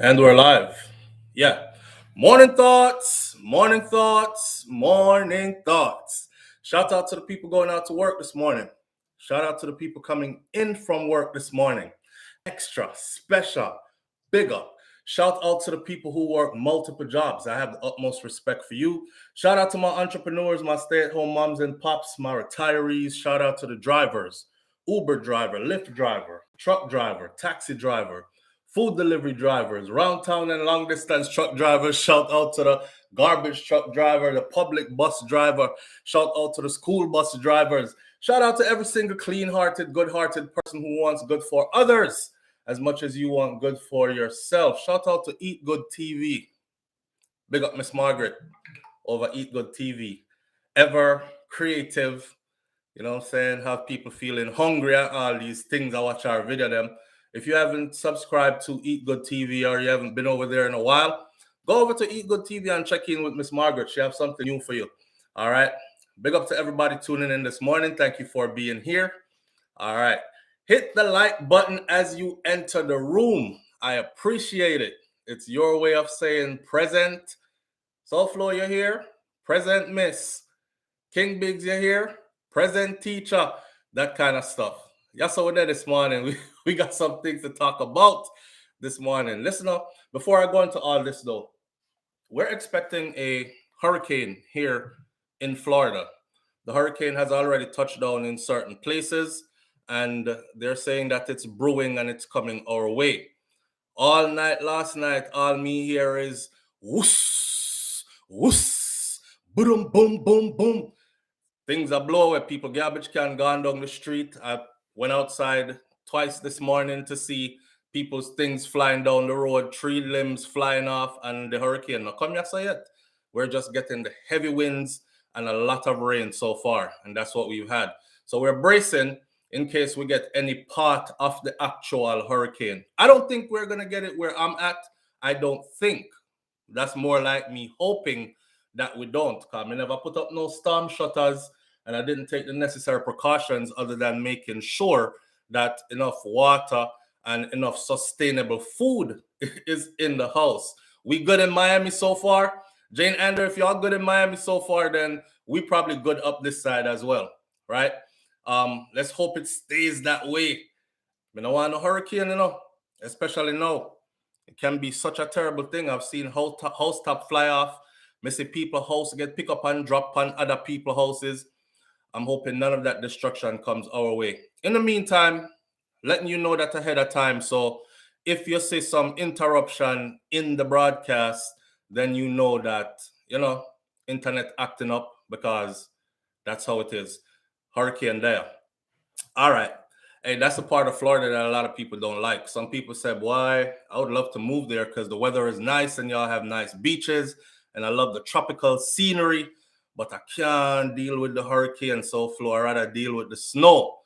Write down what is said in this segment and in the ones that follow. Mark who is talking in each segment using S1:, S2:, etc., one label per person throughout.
S1: And we're live. Yeah. Morning thoughts, morning thoughts, morning thoughts. Shout out to the people going out to work this morning. Shout out to the people coming in from work this morning. Extra, special, big up. Shout out to the people who work multiple jobs. I have the utmost respect for you. Shout out to my entrepreneurs, my stay at home moms and pops, my retirees. Shout out to the drivers, Uber driver, Lyft driver, truck driver, taxi driver, food delivery drivers, round town and long distance truck drivers. Shout out to the garbage truck driver, the public bus driver. Shout out to the school bus drivers. Shout out to every single clean hearted, good hearted person who wants good for others as much as you want good for yourself. Shout out to Eat Good TV. Big up Miss Margaret over Eat Good TV. Ever creative, you know what I'm saying? Have people feeling hungry at all these things. I watch our video them. If you haven't subscribed to Eat Good TV or you haven't been over there in a while, go over to Eat Good TV and check in with Miss Margaret. She has something new for you. All right. Big up to everybody tuning in this morning. Thank you for being here. All right. Hit the like button as you enter the room. I appreciate it. It's your way of saying present. SouFLo, you're here. Present, Miss. King Biggs, you're here. Present, teacher. That kind of stuff. Yes, over there this morning. We got some things to talk about this morning. Listen up. Before I go into all this, though, we're expecting a hurricane here in Florida. The hurricane has already touched down in certain places, and they're saying that it's brewing and it's coming our way. All night last night, all me hear is whoosh, whoosh, boom, boom, boom, boom. Things are blow away. People garbage can gone down the street. I went outside twice this morning to see people's things flying down the road, tree limbs flying off, and the hurricane. Now come here, say it. We're just getting the heavy winds and a lot of rain so far, and that's what we've had. So we're bracing in case we get any part of the actual hurricane. I don't think we're gonna get it where I'm at. I don't think. That's more like me hoping that we don't. Because I never put up no storm shutters and I didn't take the necessary precautions other than making sure that enough water and enough sustainable food is in the house. We good in Miami so far? Jane Ander, if y'all good in Miami so far, then we probably good up this side as well, right? Let's hope it stays that way. We don't want a hurricane, especially now. It can be such a terrible thing. I've seen house top fly off. Missy people house get pick up and drop on other people houses. I'm hoping none of that destruction comes our way. In the meantime, letting you know that ahead of time. So if you see some interruption in the broadcast, then you know that, internet acting up because that's how it is. Hurricane there. All right. Hey, that's a part of Florida that a lot of people don't like. Some people said, why? I would love to move there because the weather is nice and y'all have nice beaches. And I love the tropical scenery, but I can't deal with the hurricane so flow. I'd rather deal with the snow.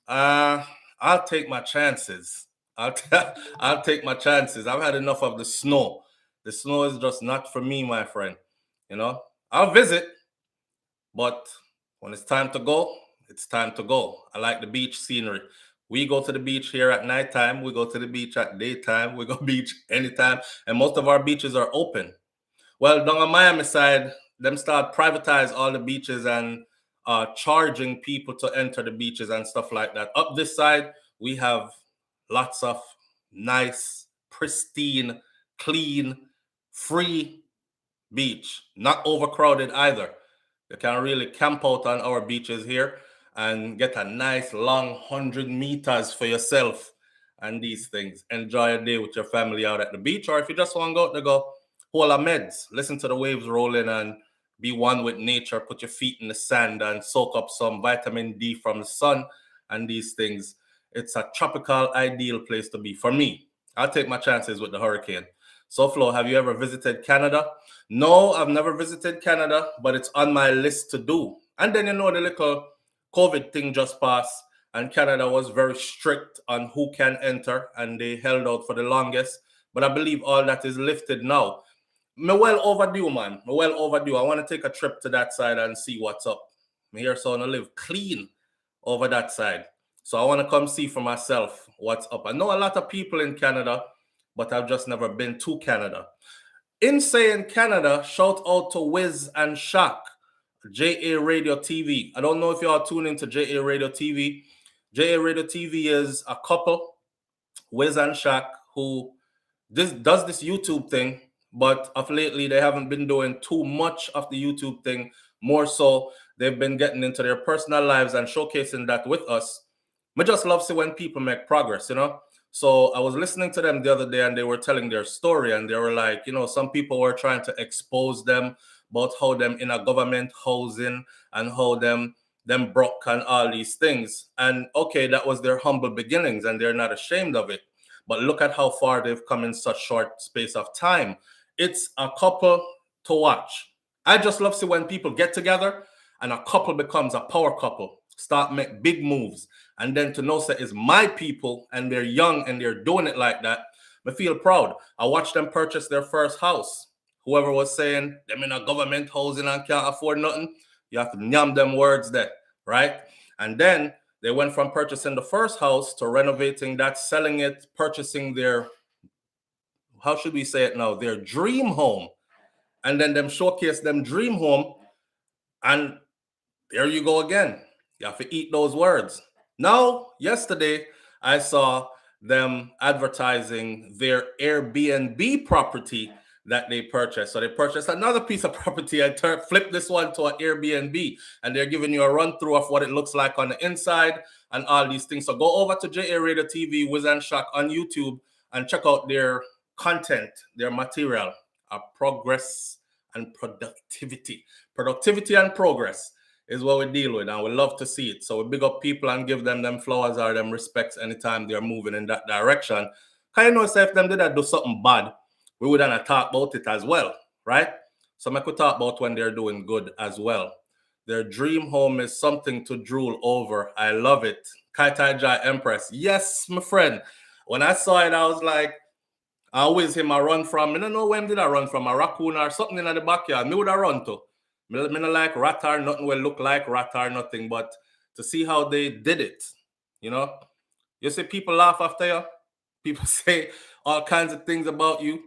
S1: I'll take my chances. I'll take my chances. I've had enough of the snow. The snow is just not for me, my friend. I'll visit, but when it's time to go, it's time to go. I like the beach scenery. We go to the beach here at nighttime. We go to the beach at daytime. We go beach anytime. And most of our beaches are open. Well, down on Miami side, them start privatize all the beaches and charging people to enter the beaches and stuff like that. Up this side, we have lots of nice, pristine, clean, free beach. Not overcrowded either. You can really camp out on our beaches here and get a nice long 100 meters for yourself and these things. Enjoy a day with your family out at the beach, or if you just want to go out there, go hold a meds, listen to the waves rolling and be one with nature, put your feet in the sand and soak up some vitamin D from the sun and these things. It's a tropical, ideal place to be. For me, I'll take my chances with the hurricane. SouFLo, have you ever visited Canada? No, I've never visited Canada, but it's on my list to do. And then, the little COVID thing just passed, and Canada was very strict on who can enter, and they held out for the longest. But I believe all that is lifted now. Me well overdue, man. Me well overdue. I want to take a trip to that side and see what's up. Me here so I want to live clean over that side. So I want to come see for myself what's up. I know a lot of people in Canada. but I've just never been to Canada. In saying Canada, shout out to Wiz and Shaq, JA Radio TV. I don't know if y'all tune into JA Radio TV. JA Radio TV is a couple, Wiz and Shaq, who does this YouTube thing, but of lately they haven't been doing too much of the YouTube thing. More so, they've been getting into their personal lives and showcasing that with us. I just love to see when people make progress, you know? So I was listening to them the other day and they were telling their story and they were like, you know, some people were trying to expose them about how them in a government housing and how them broke and all these things. And okay, that was their humble beginnings and they're not ashamed of it. But look at how far they've come in such short space of time. It's a couple to watch. I just love to see when people get together and a couple becomes a power couple, start make big moves. And then to know that it's my people and they're young and they're doing it like that, I feel proud. I watched them purchase their first house. Whoever was saying them in a government housing and can't afford nothing, you have to yam them words there, right? And then they went from purchasing the first house to renovating that, selling it, purchasing their, how should we say it now, their dream home. And then them showcase them dream home. And there you go again. You have to eat those words. Now, yesterday, I saw them advertising their Airbnb property that they purchased. So they purchased another piece of property and flipped this one to an Airbnb. And they're giving you a run through of what it looks like on the inside and all these things. So go over to JA Radio TV, Wiz and Shaq on YouTube and check out their content, their material, progress and productivity. Productivity and progress is what we deal with, and we love to see it. So we big up people and give them flowers or them respects anytime they're moving in that direction. Can you know, say if them did that do something bad, we wouldn't talk about it as well, right? So I could talk about when they're doing good as well. Their dream home is something to drool over. I love it. Kaitai Jai Empress. Yes, my friend. When I saw it, I was like, I always him I run from. I don't know when did I run from, a raccoon or something in the backyard. Me would I run to. Me not like rat or nothing will look like rat or nothing, but to see how they did it, you know. You see people laugh after you. People say all kinds of things about you.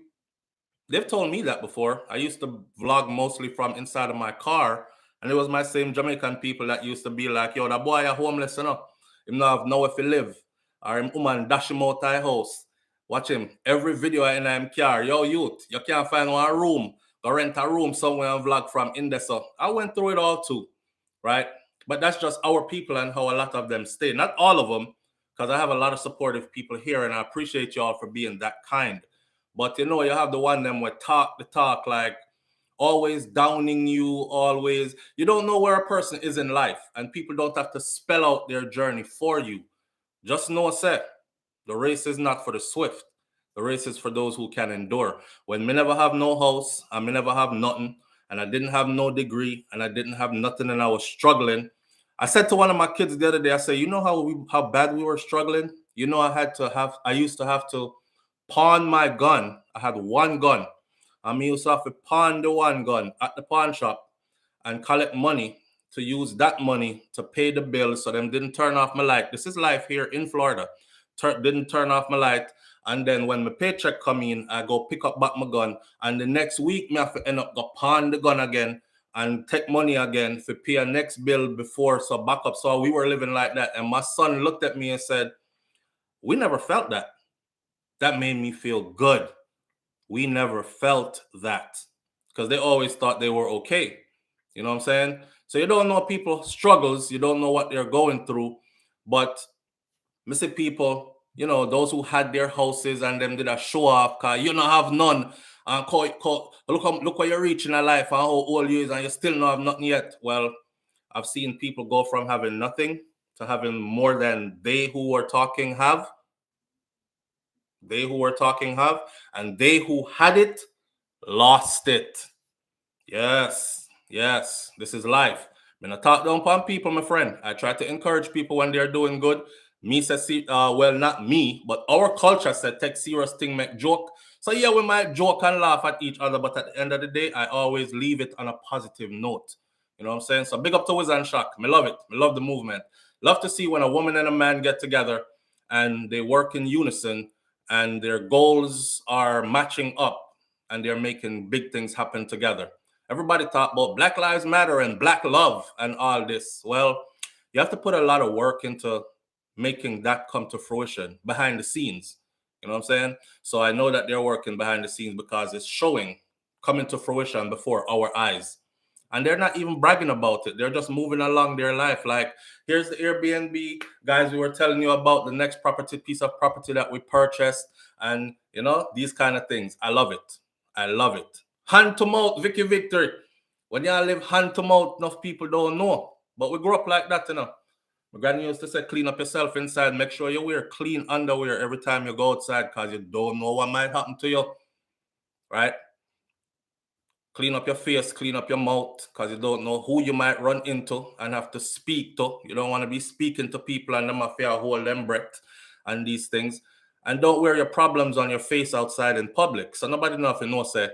S1: They've told me that before. I used to vlog mostly from inside of my car, and it was my same Jamaican people that used to be like, yo, that boy are homeless, you know. Him not have nowhere to live. Or him woman dash him out of the house. Watch him. Every video in him car. Yo, youth, you can't find one room. Go rent a room somewhere and vlog from in there. So I went through it all too, right? But that's just our people and how a lot of them stay. Not all of them, because I have a lot of supportive people here, and I appreciate y'all for being that kind. But you know, you have the one them with talk the talk, like always downing you, always. You don't know where a person is in life, and people don't have to spell out their journey for you. Just know, say, the race is not for the swift. The race is for those who can endure. When me never have no house, and me never have nothing, and I didn't have no degree, and I didn't have nothing, and I was struggling. I said to one of my kids the other day, I said, you know how bad we were struggling? You know, I used to have to pawn my gun. I had one gun. I used to have to pawn the one gun at the pawn shop and collect money to use that money to pay the bills so them didn't turn off my light. This is life here in Florida. Didn't turn off my light. And then when my paycheck come in, I go pick up back my gun. And the next week, me have to end up go pawn the gun again and take money again to pay a next bill before, so back up. So we were living like that. And my son looked at me and said, we never felt that. That made me feel good. We never felt that because they always thought they were okay. You know what I'm saying? So you don't know people's struggles. You don't know what they're going through. But missing people, you know, those who had their houses and them did a show off because you don't have none. And look what you're reaching in life and how old you is and you still don't have nothing yet. Well, I've seen people go from having nothing to having more than they who were talking have. They who were talking have, and they who had it lost it. Yes, this is life. When I talk down upon people, my friend, I try to encourage people when they're doing good. Me say, well, not me, but our culture said take serious thing, make joke. So yeah, we might joke and laugh at each other, but at the end of the day, I always leave it on a positive note. You know what I'm saying? So big up to Wiz and Shaq. I love it. I love the movement. Love to see when a woman and a man get together and they work in unison and their goals are matching up and they're making big things happen together. Everybody talk about Black Lives Matter and Black love and all this. Well, you have to put a lot of work into making that come to fruition behind the scenes. You know what I'm saying? So I know that they're working behind the scenes because it's showing, coming to fruition before our eyes. And they're not even bragging about it. They're just moving along their life. Like, here's the Airbnb, guys, we were telling you about the next piece of property that we purchased. And, you know, these kind of things. I love it. I love it. Hand to mouth, Vicky Victory. When y'all live hand to mouth, enough people don't know. But we grew up like that, you know. My granny used to say, clean up yourself inside. Make sure you wear clean underwear every time you go outside because you don't know what might happen to you. Right? Clean up your face, clean up your mouth, because you don't know who you might run into and have to speak to. You don't want to be speaking to people and them affair hold them breath and these things. And don't wear your problems on your face outside in public. So nobody know if you know, say,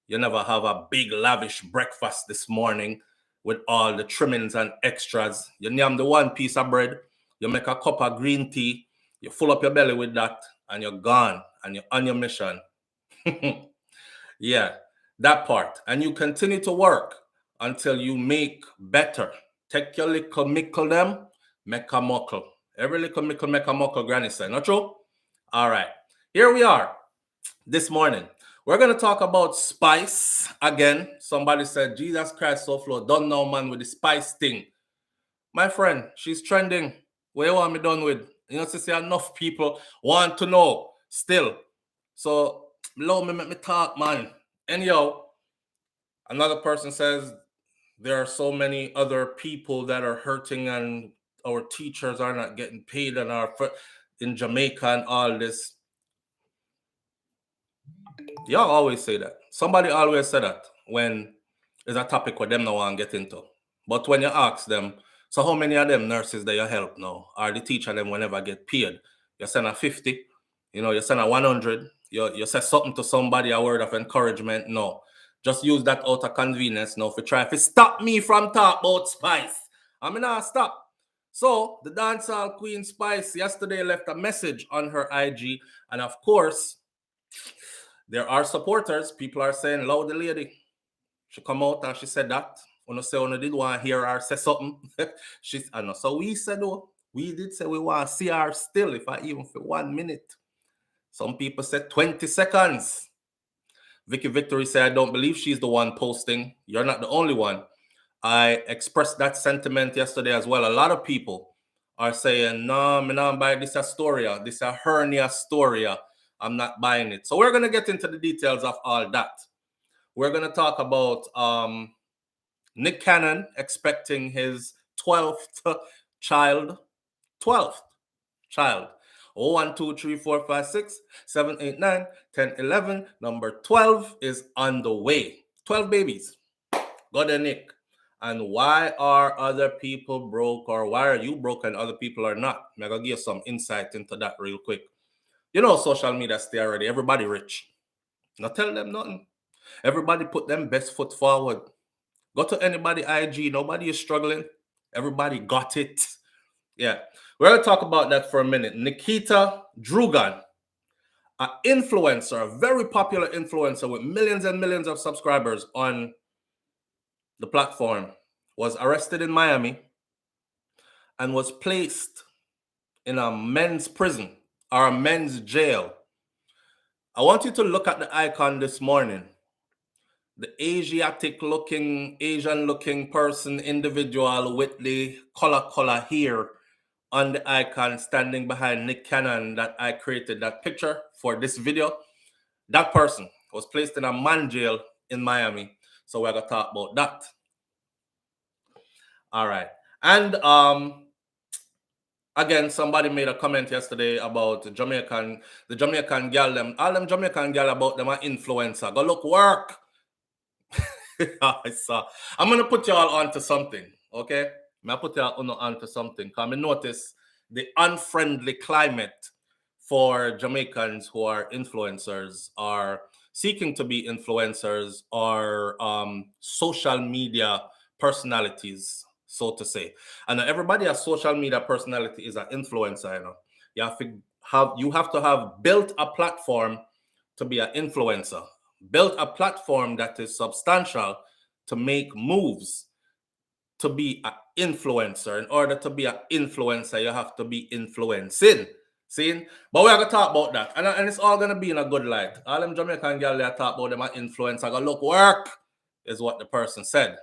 S1: you never have a big lavish breakfast this morning with all the trimmings and extras. You name the one piece of bread, you make a cup of green tea, you fill up your belly with that, and you're gone, and you're on your mission. Yeah. That part. And you continue to work until you make better. Take your little mickle them, make a muckle. Every little mickle make a muckle, Granny said. Not true? All right. Here we are this morning. We're going to talk about spice again. Somebody said, Jesus Christ, SouFlo, done now, man, with the spice thing. My friend, she's trending. What you want me done with? You know, to say enough people want to know still. So, allow me, make me talk, man. Anyhow, another person says there are so many other people that are hurting and our teachers are not getting paid and are in Jamaica and all this. Y'all always say that. Somebody always say that when it's a topic where them no one get into. But when you ask them, so how many of them nurses that you help now? Or the teacher them will never get paid? You send a 50, you know, you send a 100, you say something to somebody, a word of encouragement. No. Just use that out of convenience now for trying to stop me from talk about Spice. I mean, I'll stop. So the dancehall queen Spice yesterday left a message on her IG. And of course, there are supporters. People are saying, "Love the lady." She come out and she said that. When I say when I did want to hear her say something. I know. So we said, though, we did say we want to see her still, if I even for 1 minute. Some people said 20 seconds. Vicky Victory said, I don't believe she's the one posting. You're not the only one. I expressed that sentiment yesterday as well. A lot of people are saying, no, I'm not buying this Astoria. This a hernia Astoria. I'm not buying it. So we're going to get into the details of all that. We're going to talk about Nick Cannon expecting his 12th child. 12th child. 1, 2, 3, 4, 5, 6, 7, 8, 9, 10, 11. Number 12 is on the way. 12 babies. Go there, Nick. And why are other people broke, or why are you broke and other people are not? I'm going to give you some insight into that real quick. You know, social media stay already. Everybody rich. Not tell them nothing. Everybody put them best foot forward. Go to anybody IG. Nobody is struggling. Everybody got it. Yeah. We're going to talk about that for a minute. Nikita Drugan, an influencer, a very popular influencer with millions and millions of subscribers on the platform, was arrested in Miami and was placed in a men's prison or a men's jail. I want you to look at the icon this morning. The Asian-looking person, individual with the color hair on the icon standing behind Nick Cannon that I created that picture for this video. That person was placed in a man jail in Miami. So we're going to talk about that. All right. And again, somebody made a comment yesterday about the Jamaican girl. All them Jamaican girl about them are influencer. Go look work. I saw. I'm going to put y'all onto something, okay? I'm going to put y'all onto something. Because I notice the unfriendly climate for Jamaicans who are influencers, are seeking to be influencers, or social media personalities, so to say. And everybody, a social media personality is an influencer, you know. You have to you have to have built a platform to be an influencer, built a platform that is substantial to make moves, to be an influencer. In order to be an influencer, you have to be influencing. See? But we're going to talk about that. And it's all going to be in a good light. All them Jamaican girls that talk about them as influencer, I go, look, work, is what the person said.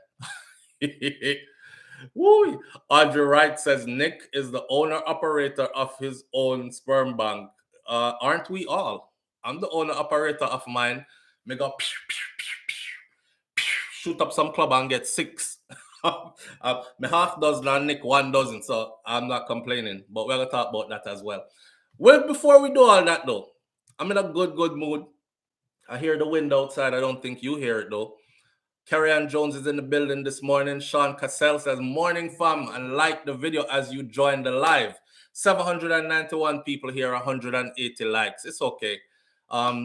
S1: Woo. Audrey Wright says Nick is the owner operator of his own sperm bank. Aren't we all? I'm the owner operator of mine. Me go shoot up some club and get 6. Me half dozen and Nick 1 dozen, so I'm not complaining. But we're gonna talk about that as well. Well, before we do all that though, I'm in a good mood. I hear the wind outside. I don't think you hear it though. Carrie-Ann Jones is in the building this morning. Sean Cassell says, morning fam, and like the video as you join the live. 791 people here, 180 likes. It's okay.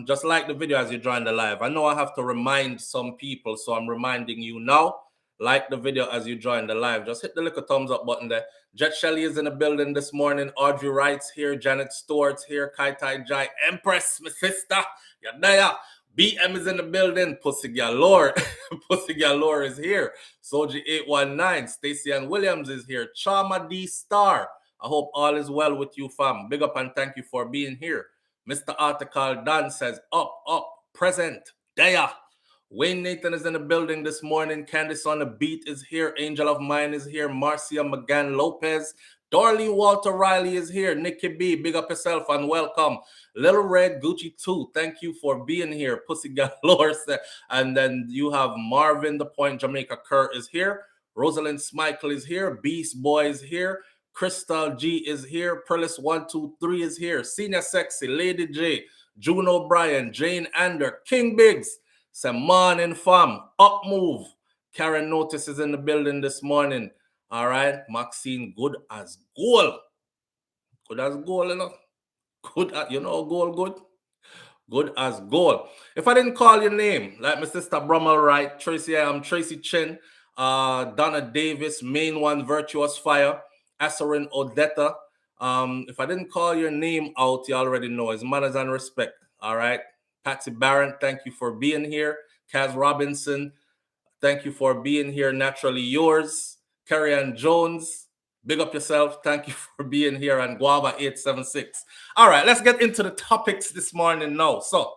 S1: Just like the video as you join the live. I know I have to remind some people, so I'm reminding you now. Like the video as you join the live. Just hit the little thumbs up button there. Jet Shelley is in the building this morning. Audrey Wright's here. Janet Stewart's here. Kai Tai Jai. Empress, my sister. You're there. BM is in the building. Pussy Galore. Pussy Galore is here. Soji 819. Stacey Ann Williams is here. Chama D Star. I hope all is well with you, fam. Big up and thank you for being here. Mr. Article Dan says, up, present, there. Wayne Nathan is in the building this morning. Candice on the beat is here. Angel of Mine is here. Marcia McGann Lopez. Darlene Walter Riley is here. Nikki B, big up yourself and welcome. Little Red Gucci 2, thank you for being here. Pussy Galore. And then you have Marvin the Point Jamaica Kerr is here. Rosalind Smichael is here. Beast Boy is here. Crystal G is here. Perlis 123 is here. Senior Sexy, Lady J, June O'Brien, Jane Ander, King Biggs, Saman and Fam, Up Move. Karen Notice is in the building this morning. All right, Maxine, good as gold. Good as gold, you know. Good as, you know, gold, good. Good as gold. If I didn't call your name, like my sister Brummel, right? Tracy, I'm Tracy Chin, Donna Davis, Main One, Virtuous Fire, Asarin Odetta. If I didn't call your name out, you already know. It's manners and respect. All right. Patsy Barron, thank you for being here. Kaz Robinson, thank you for being here. Naturally yours. Carrie-Ann Jones, big up yourself. Thank you for being here. And Guava 876. All right, let's get into the topics this morning now. So,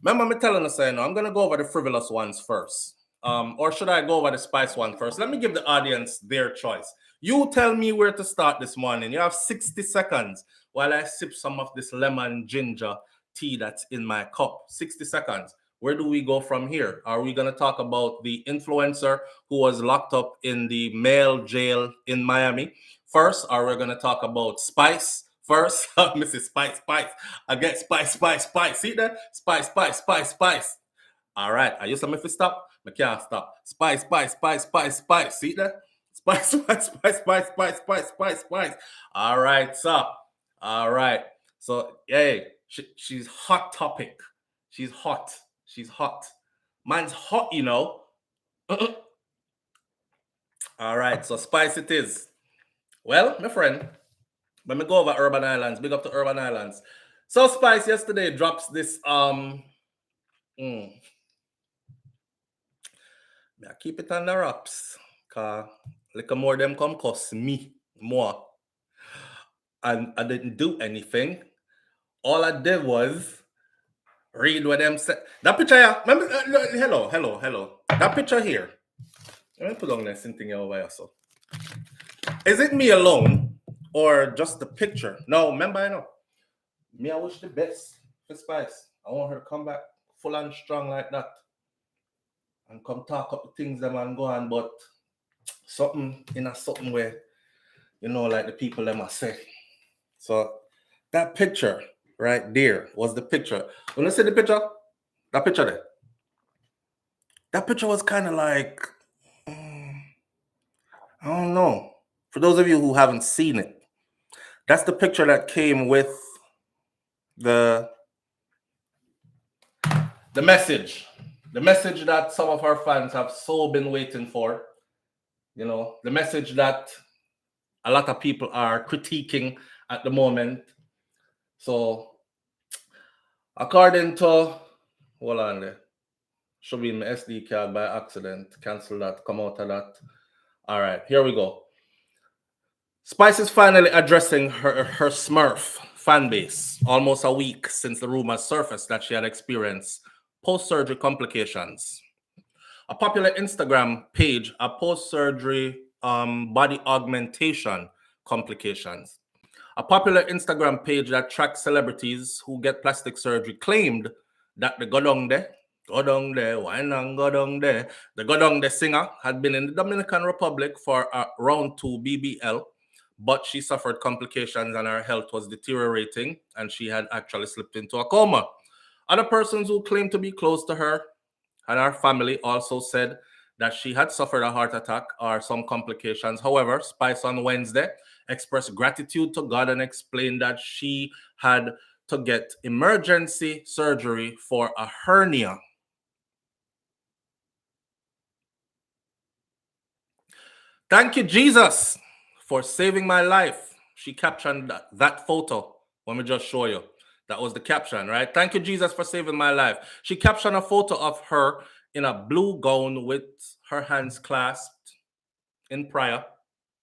S1: remember me telling us, I'm going to go over the frivolous ones first. Or should I go over the spice one first? Let me give the audience their choice. You tell me where to start this morning. You have 60 seconds while I sip some of this lemon ginger tea that's in my cup. 60 seconds. Where do we go from here? Are we going to talk about the influencer who was locked up in the male jail in Miami first? Are we going to talk about Spice first? Mrs. Spice. I get Spice. See that? Spice. All right. I used to make it stop. I can't stop. Spice. See that? Spice. All right, sir. All right. So, hey, she's hot topic. She's hot. Man's hot, you know. All right, so Spice it is. Well, my friend, let me go over Urban Islands. Big up to Urban Islands. So Spice yesterday drops this I keep it on the wraps. Cause little more them come cost me more. And I didn't do anything. All I did was read what them said. That picture here. Hello. That picture here. Let me put on this thing over here. So, is it me alone or just the picture? No, remember, I know. Me, I wish the best for Spice. I want her to come back full and strong like that. And come talk up the things them and go on, but something where, you know, like the people them must say. So that picture right there was the picture. When I see the picture, that picture there. That picture was kind of like, I don't know. For those of you who haven't seen it, that's the picture that came with the message. The message that some of our fans have so been waiting for. You know, the message that a lot of people are critiquing at the moment. So, according to, hold on there, should be in my SD card by accident. Cancel that, come out of that. All right, here we go. Spice is finally addressing her Smurf fan base almost a week since the rumors surfaced that she had experienced post-surgery complications. A popular Instagram page, a post-surgery body augmentation complications. A popular Instagram page that tracks celebrities who get plastic surgery claimed that the Godong there, why not Godong there? The Godong there singer had been in the Dominican Republic for a round 2 BBL, but she suffered complications and her health was deteriorating and she had actually slipped into a coma. Other persons who claimed to be close to her and her family also said that she had suffered a heart attack or some complications. However, Spice on Wednesday expressed gratitude to God and explained that she had to get emergency surgery for a hernia. Thank you, Jesus, for saving my life. She captioned that photo. Let me just show you. That was the caption, right? Thank you, Jesus, for saving my life. She captioned a photo of her in a blue gown with her hands clasped in prayer,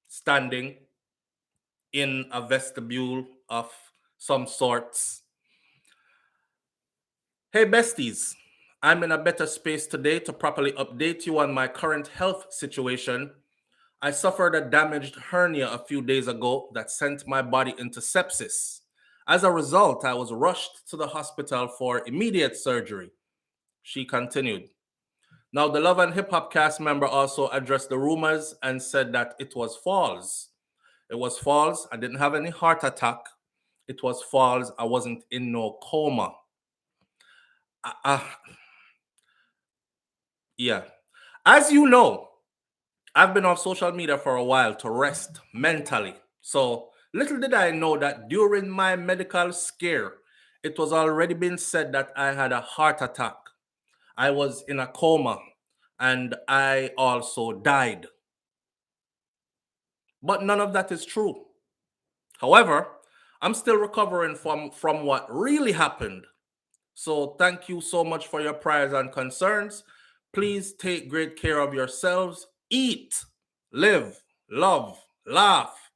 S1: standing in a vestibule of some sorts. Hey, besties. I'm in a better space today to properly update you on my current health situation. I suffered a damaged hernia a few days ago that sent my body into sepsis. As a result, I was rushed to the hospital for immediate surgery. She continued. Now, the Love and Hip Hop cast member also addressed the rumors and said that it was false. It was false. I didn't have any heart attack. It was false. I wasn't in no coma. Yeah. As you know, I've been off social media for a while to rest mentally. So little did I know that during my medical scare, it was already been said that I had a heart attack. I was in a coma and I also died. But none of that is true. However, I'm still recovering from what really happened. So thank you so much for your prayers and concerns. Please take great care of yourselves. Eat, live, love, laugh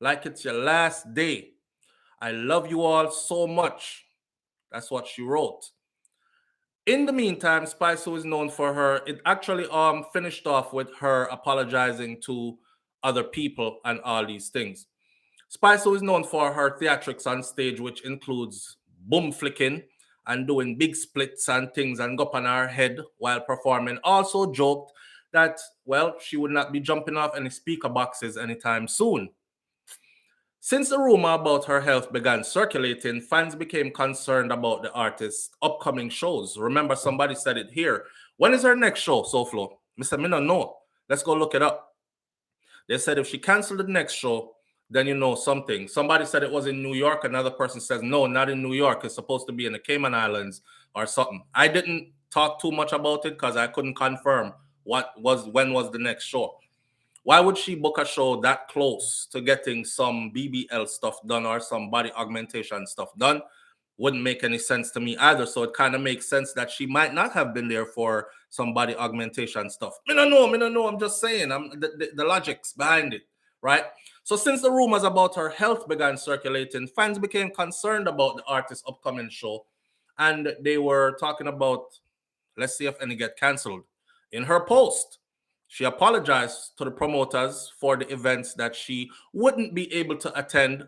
S1: like it's your last day. I love you all so much. That's what she wrote. In the meantime, Spice, who is known for her, it actually finished off with her apologizing to other people and all these things. Spice, who is known for her theatrics on stage, which includes boom flicking and doing big splits and things and go up on her head while performing, also joked that, well, she would not be jumping off any speaker boxes anytime soon. Since the rumor about her health began circulating, fans became concerned about the artist's upcoming shows. Remember, somebody said it here. When is her next show, SouFlo? Mr. Minna, no. Let's go look it up. They said if she canceled the next show, then you know something. Somebody said it was in New York. Another person says, no, not in New York. It's supposed to be in the Cayman Islands or something. I didn't talk too much about it because I couldn't confirm when was the next show. Why would she book a show that close to getting some BBL stuff done or some body augmentation stuff done? Wouldn't make any sense to me either. So it kind of makes sense that she might not have been there for some body augmentation stuff. Me no know. I'm just saying. The logics behind it, right? So since the rumors about her health began circulating, fans became concerned about the artist's upcoming show, and they were talking about, let's see if any get canceled. In her post, she apologized to the promoters for the events that she wouldn't be able to attend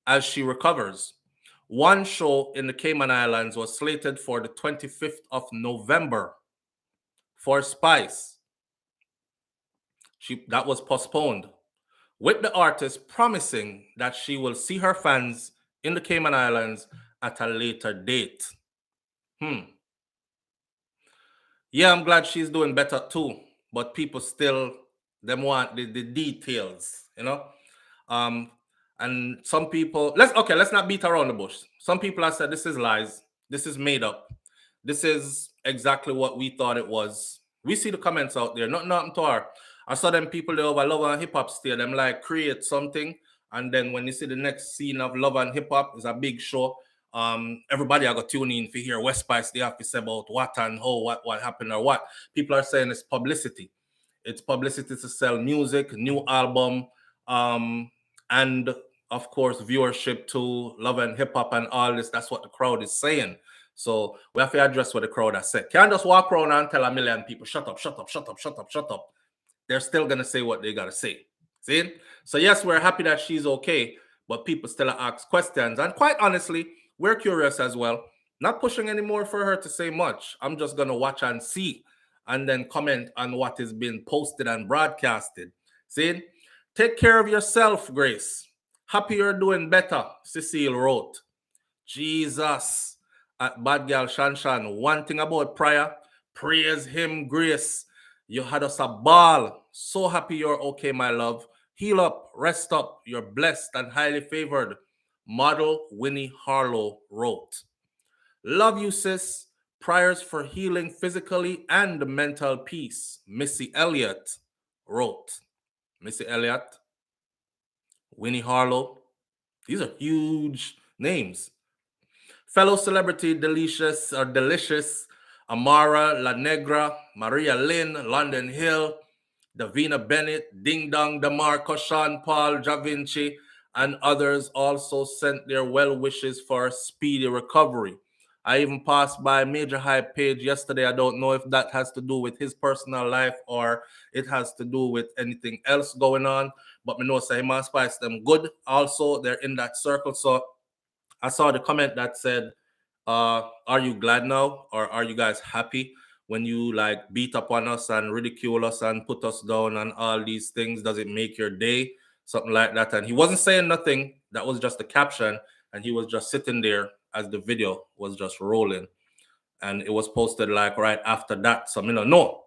S1: as she recovers. One show in the Cayman Islands was slated for the 25th of November for Spice. That was postponed, with the artist promising that she will see her fans in the Cayman Islands at a later date. Yeah, I'm glad she's doing better too, but people still them want the details, you know. And some people let's not beat around the bush. Some people have said this is lies, this is made up, this is exactly what we thought it was. We see the comments out there, nothing to her. I saw them people there over Love and Hip Hop stay, them like create something And then when you see the next scene of Love and Hip Hop, is a big show. Everybody I got tune in to hear West Spice. They have to say about what and how, what happened or what. People are saying it's publicity. It's publicity to sell music, new album, and of course viewership to Love and Hip Hop and all this. That's what the crowd is saying. So we have to address what the crowd has said. Can't just walk around and tell a million people, shut up, shut up, shut up, shut up, shut up. They're still gonna say what they gotta say. See? So yes, we're happy that she's okay, but people still ask questions. And quite honestly, we're curious as well. Not pushing anymore for her to say much. I'm just gonna watch and see and then comment on what is being posted and broadcasted. See? Take care of yourself, Grace. Happy you're doing better, Cecile wrote. Jesus. Bad girl Shanshan. One thing about prayer, praise him, Grace. You had us a ball. So happy you're okay, my love. Heal up, rest up. You're blessed and highly favored. Model Winnie Harlow wrote. Love you, sis. Prayers for healing physically and mental peace. Missy Elliott wrote. Missy Elliott, Winnie Harlow. These are huge names. Fellow celebrity Delicious, Amara La Negra, Maria Lynn, London Hill, Davina Bennett, Ding Dong DeMarco, Sean Paul, Ja Vinci, and others also sent their well wishes for a speedy recovery. I even passed by Major Hype page yesterday. I don't know if that has to do with his personal life or it has to do with anything else going on. But me know say him and Spice them good. Also, they're in that circle. So I saw the comment that said, are you glad now? Or are you guys happy when you like beat up on us and ridicule us and put us down and all these things? Does it make your day? Something like that. And he wasn't saying nothing. That was just a caption. And he was just sitting there as the video was just rolling. And it was posted like right after that. So, no.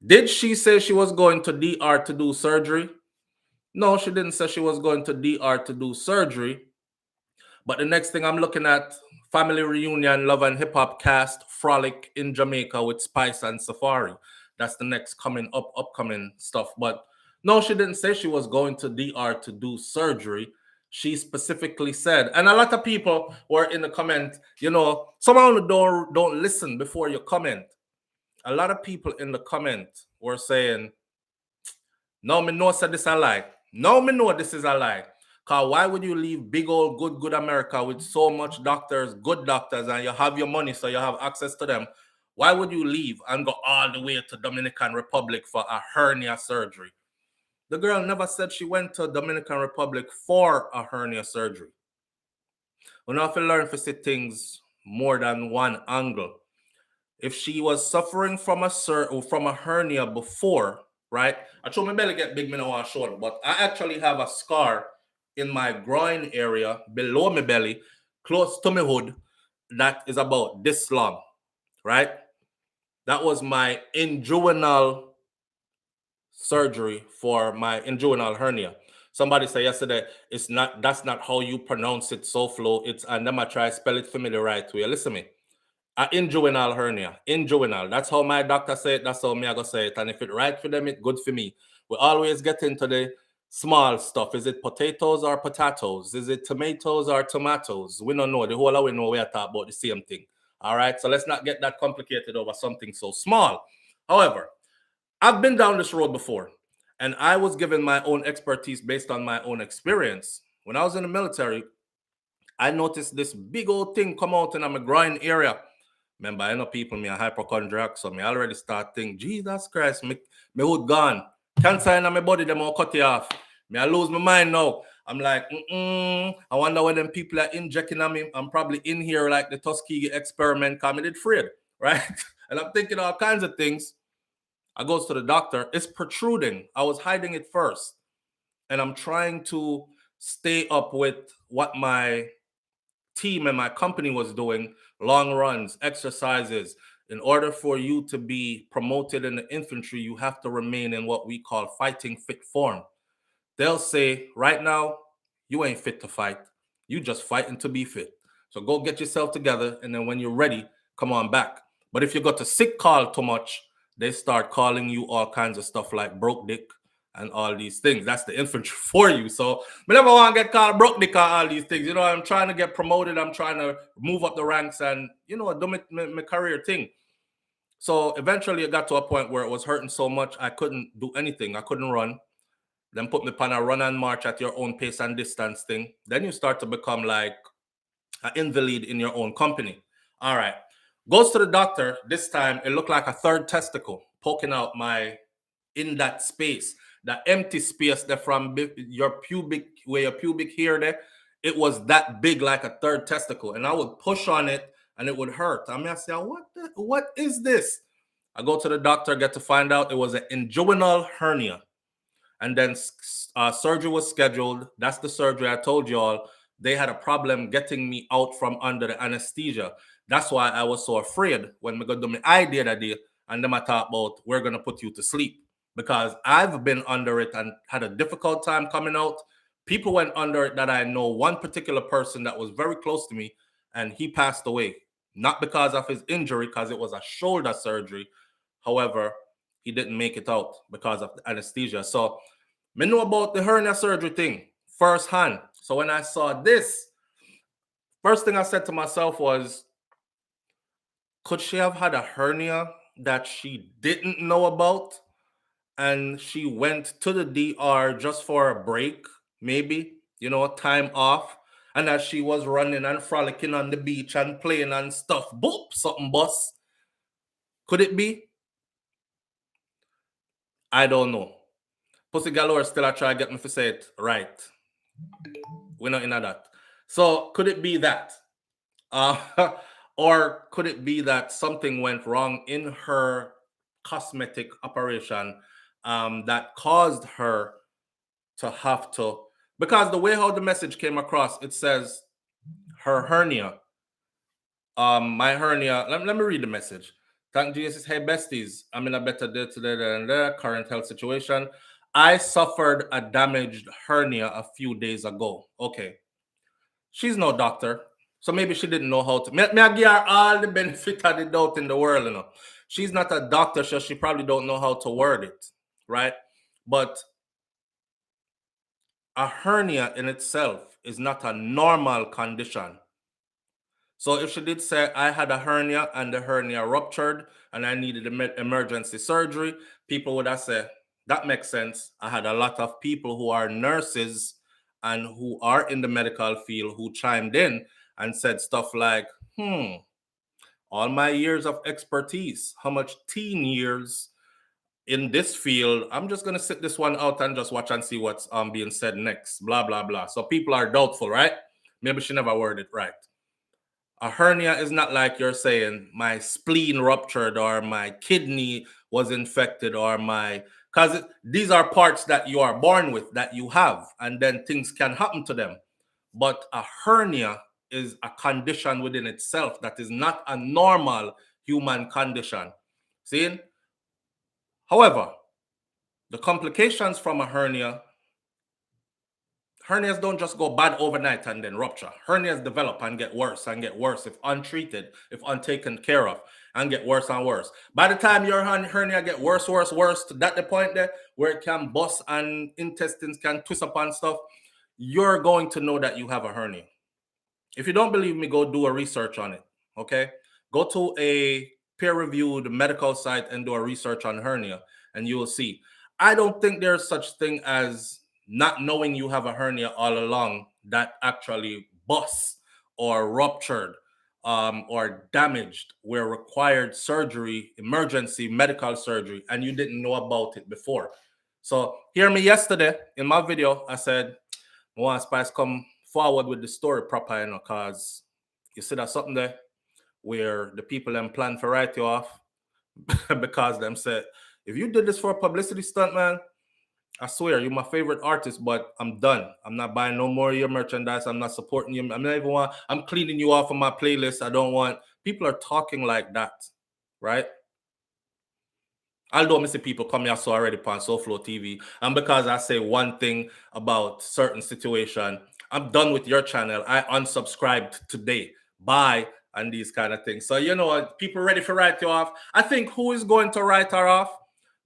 S1: Did she say she was going to DR to do surgery? No, she didn't say she was going to DR to do surgery. But the next thing I'm looking at, family reunion, Love and Hip Hop cast, frolic in Jamaica with Spice and Safari. That's the next upcoming stuff. But no, she didn't say she was going to DR to do surgery. She specifically said, and a lot of people were in the comment, someone don't listen before you comment. A lot of people in the comment were saying, no, me know said this a lie. No, me know this is a lie. Because why would you leave big old good America with so much doctors, good doctors, and you have your money so you have access to them? Why would you leave and go all the way to Dominican Republic for a hernia surgery? The girl never said she went to Dominican Republic for a hernia surgery. We have to learn to see things more than one angle. If she was suffering from a hernia before, right? I told my belly get big, me no want to show it, but I actually have a scar in my groin area below my belly, close to my hood, that is about this long, right? That was my inguinal surgery for my inguinal hernia. Somebody said yesterday, that's not how you pronounce it, SouFLo. And them I try to spell it for me the right way. Listen to me. Inguinal hernia. Inguinal. That's how my doctor say it. That's how me I go say it. And if it right for them, it's good for me. We always get into the small stuff. Is it potatoes or potatoes? Is it tomatoes or tomatoes? We don't know. The whole of we know we are talking about the same thing. All right. So let's not get that complicated over something so small. However, I've been down this road before, and I was given my own expertise based on my own experience. When I was in the military, I noticed this big old thing come out in my groin area. Remember, I know people, me a hypochondriac, so me already start thinking, Jesus Christ, me hood gone. Cancer in my body, them all cut it off. Me I lose my mind now. I'm like, I wonder when them people are injecting on me. I'm probably in here like the Tuskegee experiment coming it afraid, right? And I'm thinking all kinds of things. I goes to the doctor. It's protruding. I was hiding it first. And I'm trying to stay up with what my team and my company was doing, long runs, exercises. In order for you to be promoted in the infantry, you have to remain in what we call fighting fit form. They'll say, right now, you ain't fit to fight. You just fighting to be fit. So go get yourself together, and then when you're ready, come on back. But if you got a sick call too much, they start calling you all kinds of stuff like broke dick and all these things. That's the infantry for you. So I never want to get called broke dick or all these things. You know, I'm trying to get promoted. I'm trying to move up the ranks and, you know, do my career thing. So eventually it got to a point where it was hurting so much I couldn't do anything. I couldn't run. Then put me on a run and march at your own pace and distance thing. Then you start to become like an invalid in your own company. All right. Goes to the doctor. This time it looked like a third testicle poking out in that space. That empty space there from your pubic, where your pubic hair there, it was that big like a third testicle. And I would push on it and it would hurt. I mean, I say, what is this? I go to the doctor, get to find out it was an inguinal hernia. And then surgery was scheduled. That's the surgery I told y'all. They had a problem getting me out from under the anesthesia. That's why I was so afraid when we got to my idea that day. And then I talk about, we're going to put you to sleep. Because I've been under it and had a difficult time coming out. People went under it that I know. One particular person that was very close to me, and he passed away. Not because of his injury, because it was a shoulder surgery. However, he didn't make it out because of the anesthesia. So I know about the hernia surgery thing firsthand. So when I saw this, first thing I said to myself was, could she have had a hernia that she didn't know about? And she went to the DR just for a break, maybe, you know, time off. And as she was running and frolicking on the beach and playing and stuff, boop, something bust. Could it be? I don't know. Pussy Galore still I try to get me to say it right. We're not in that. So could it be that? Or could it be that something went wrong in her cosmetic operation that caused her to have to, because the way how the message came across, it says her hernia, my hernia, let me read the message. Thank Jesus. Hey besties, I'm in a better day today than the current health situation. I suffered a damaged hernia a few days ago. Okay. She's no doctor. So maybe she didn't know how to. Me I give her all the benefit of the doubt in the world, you know. She's not a doctor, so she probably don't know how to word it, right? But a hernia in itself is not a normal condition. So if she did say I had a hernia and the hernia ruptured and I needed emergency surgery, people would have said, that makes sense. I had a lot of people who are nurses and who are in the medical field who chimed in and said stuff like, all my years of expertise, how much teen years in this field, I'm just going to sit this one out and just watch and see what's being said next, blah, blah, blah. So people are doubtful, right? Maybe she never worded it right. A hernia is not like you're saying my spleen ruptured or my kidney was infected or because these are parts that you are born with, that you have, and then things can happen to them. But a hernia is a condition within itself that is not a normal human condition. See? However, the complications from a hernias don't just go bad overnight and then rupture. Hernias develop and get worse if untreated, if untaken care of, and get worse and worse. By the time your hernia get worse, to that the point there where it can bust and intestines can twist up and stuff, you're going to know that you have a hernia. If you don't believe me, go do a research on it, okay? Go to a peer-reviewed medical site and do a research on hernia, and you will see. I don't think there's such thing as not knowing you have a hernia all along that actually busts or ruptured or damaged where required surgery, emergency medical surgery, and you didn't know about it before. So hear me yesterday in my video, I said, I want Spice come forward with the story proper, you know, because you see that something there where the people then plan to write you off because them said, if you did this for a publicity stunt, man, I swear, you're my favorite artist, but I'm done. I'm not buying no more of your merchandise. I'm not supporting you. I'm cleaning you off of my playlist. I don't want, people are talking like that, right? Although I see people come here so already on SouFLoTV, and because I say one thing about certain situation, I'm done with your channel. I unsubscribed today. Bye, and these kind of things. So, you know, people ready to write you off. I think who is going to write her off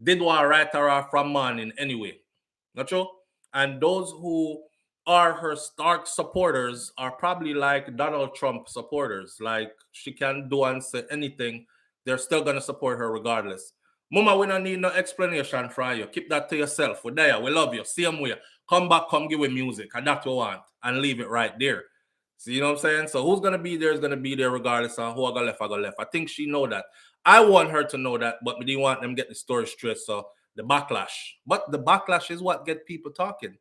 S1: did want to write her off from morning anyway. Not true? And those who are her stark supporters are probably like Donald Trump supporters. Like she can do and say anything, they're still gonna support her regardless. Mama, we don't need no explanation from you. Keep that to yourself. We're there. We love you. Same way. Come back, come give me music. And that's what we want. And leave it right there. See, you know what I'm saying? So who's gonna be there is gonna be there regardless of who I got left, I got left. I think she know that. I want her to know that, but we didn't want them to get the story straight. So the backlash. But the backlash is what get people talking.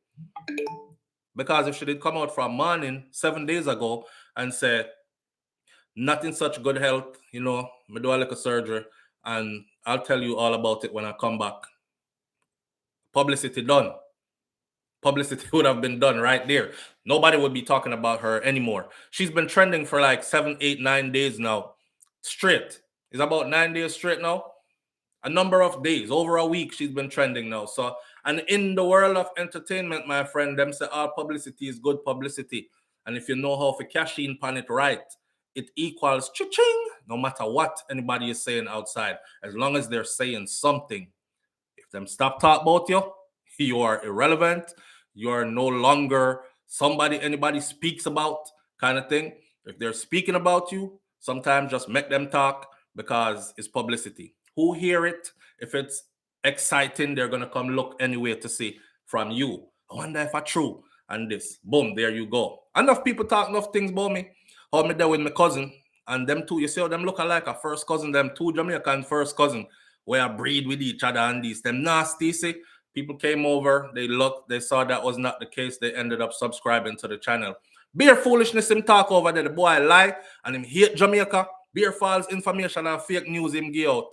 S1: Because if she did come out from morning 7 days ago and say, not in such good health, you know, me do a little surgery, and I'll tell you all about it when I come back. Publicity done. Publicity would have been done right there. Nobody would be talking about her anymore. She's been trending for like 7, 8, 9 days now. Straight. It's about 9 days straight now. A number of days, over a week, she's been trending now. So, and in the world of entertainment, my friend, them say all publicity is good publicity. And if you know how to cash in on it right, it equals cha-ching, no matter what anybody is saying outside, as long as they're saying something. If them stop talking about you, you are irrelevant. You are no longer somebody anybody speaks about, kind of thing. If they're speaking about you, sometimes just make them talk because it's publicity. Who hear it? If it's exciting, they're gonna come look anyway to see from you. I wonder if I true. And this, boom, there you go. Enough people talk enough things about me. How me there with my cousin and them two. You see how them look alike a first cousin. Them two Jamaican first cousin where I breed with each other and these. Them nasty. See, people came over. They looked. They saw that was not the case. They ended up subscribing to the channel. Beer foolishness him talk over there. The boy lie and him hate Jamaica. Beer false information and fake news him give out.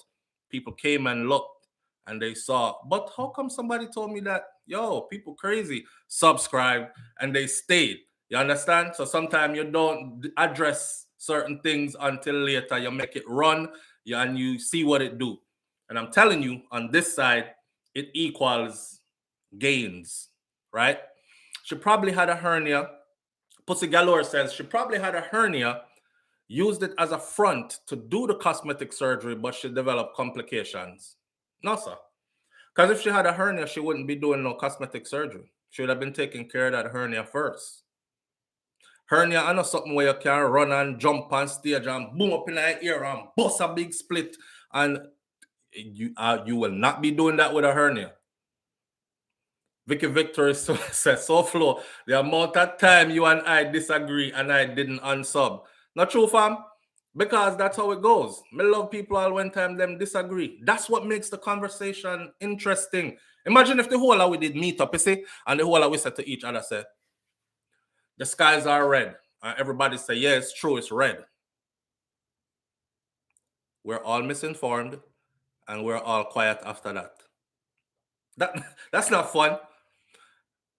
S1: People came and looked and they saw. But how come somebody told me that? Yo, people crazy. Subscribe and they stayed. You understand? So sometimes you don't address certain things until later. You make it run and you see what it do. And I'm telling you, on this side, it equals gains, right? She probably had a hernia. Pussy Galore says she probably had a hernia, used it as a front to do the cosmetic surgery, but she developed complications. No, sir. Because if she had a hernia, she wouldn't be doing no cosmetic surgery. She would have been taking care of that hernia first. Hernia, I know something where you can run and jump on stage and boom up in the ear and bust a big split. And you will not be doing that with a hernia. Vicky Victory says, SouFlo, the amount of time you and I disagree and I didn't unsub. Not true, fam? Because that's how it goes. Me love people all when time them disagree. That's what makes the conversation interesting. Imagine if the whole of we did meet up, you see, and the whole of we said to each other, say, the skies are red. And everybody say, yeah, it's true, it's red. We're all misinformed and we're all quiet after that. That's not fun.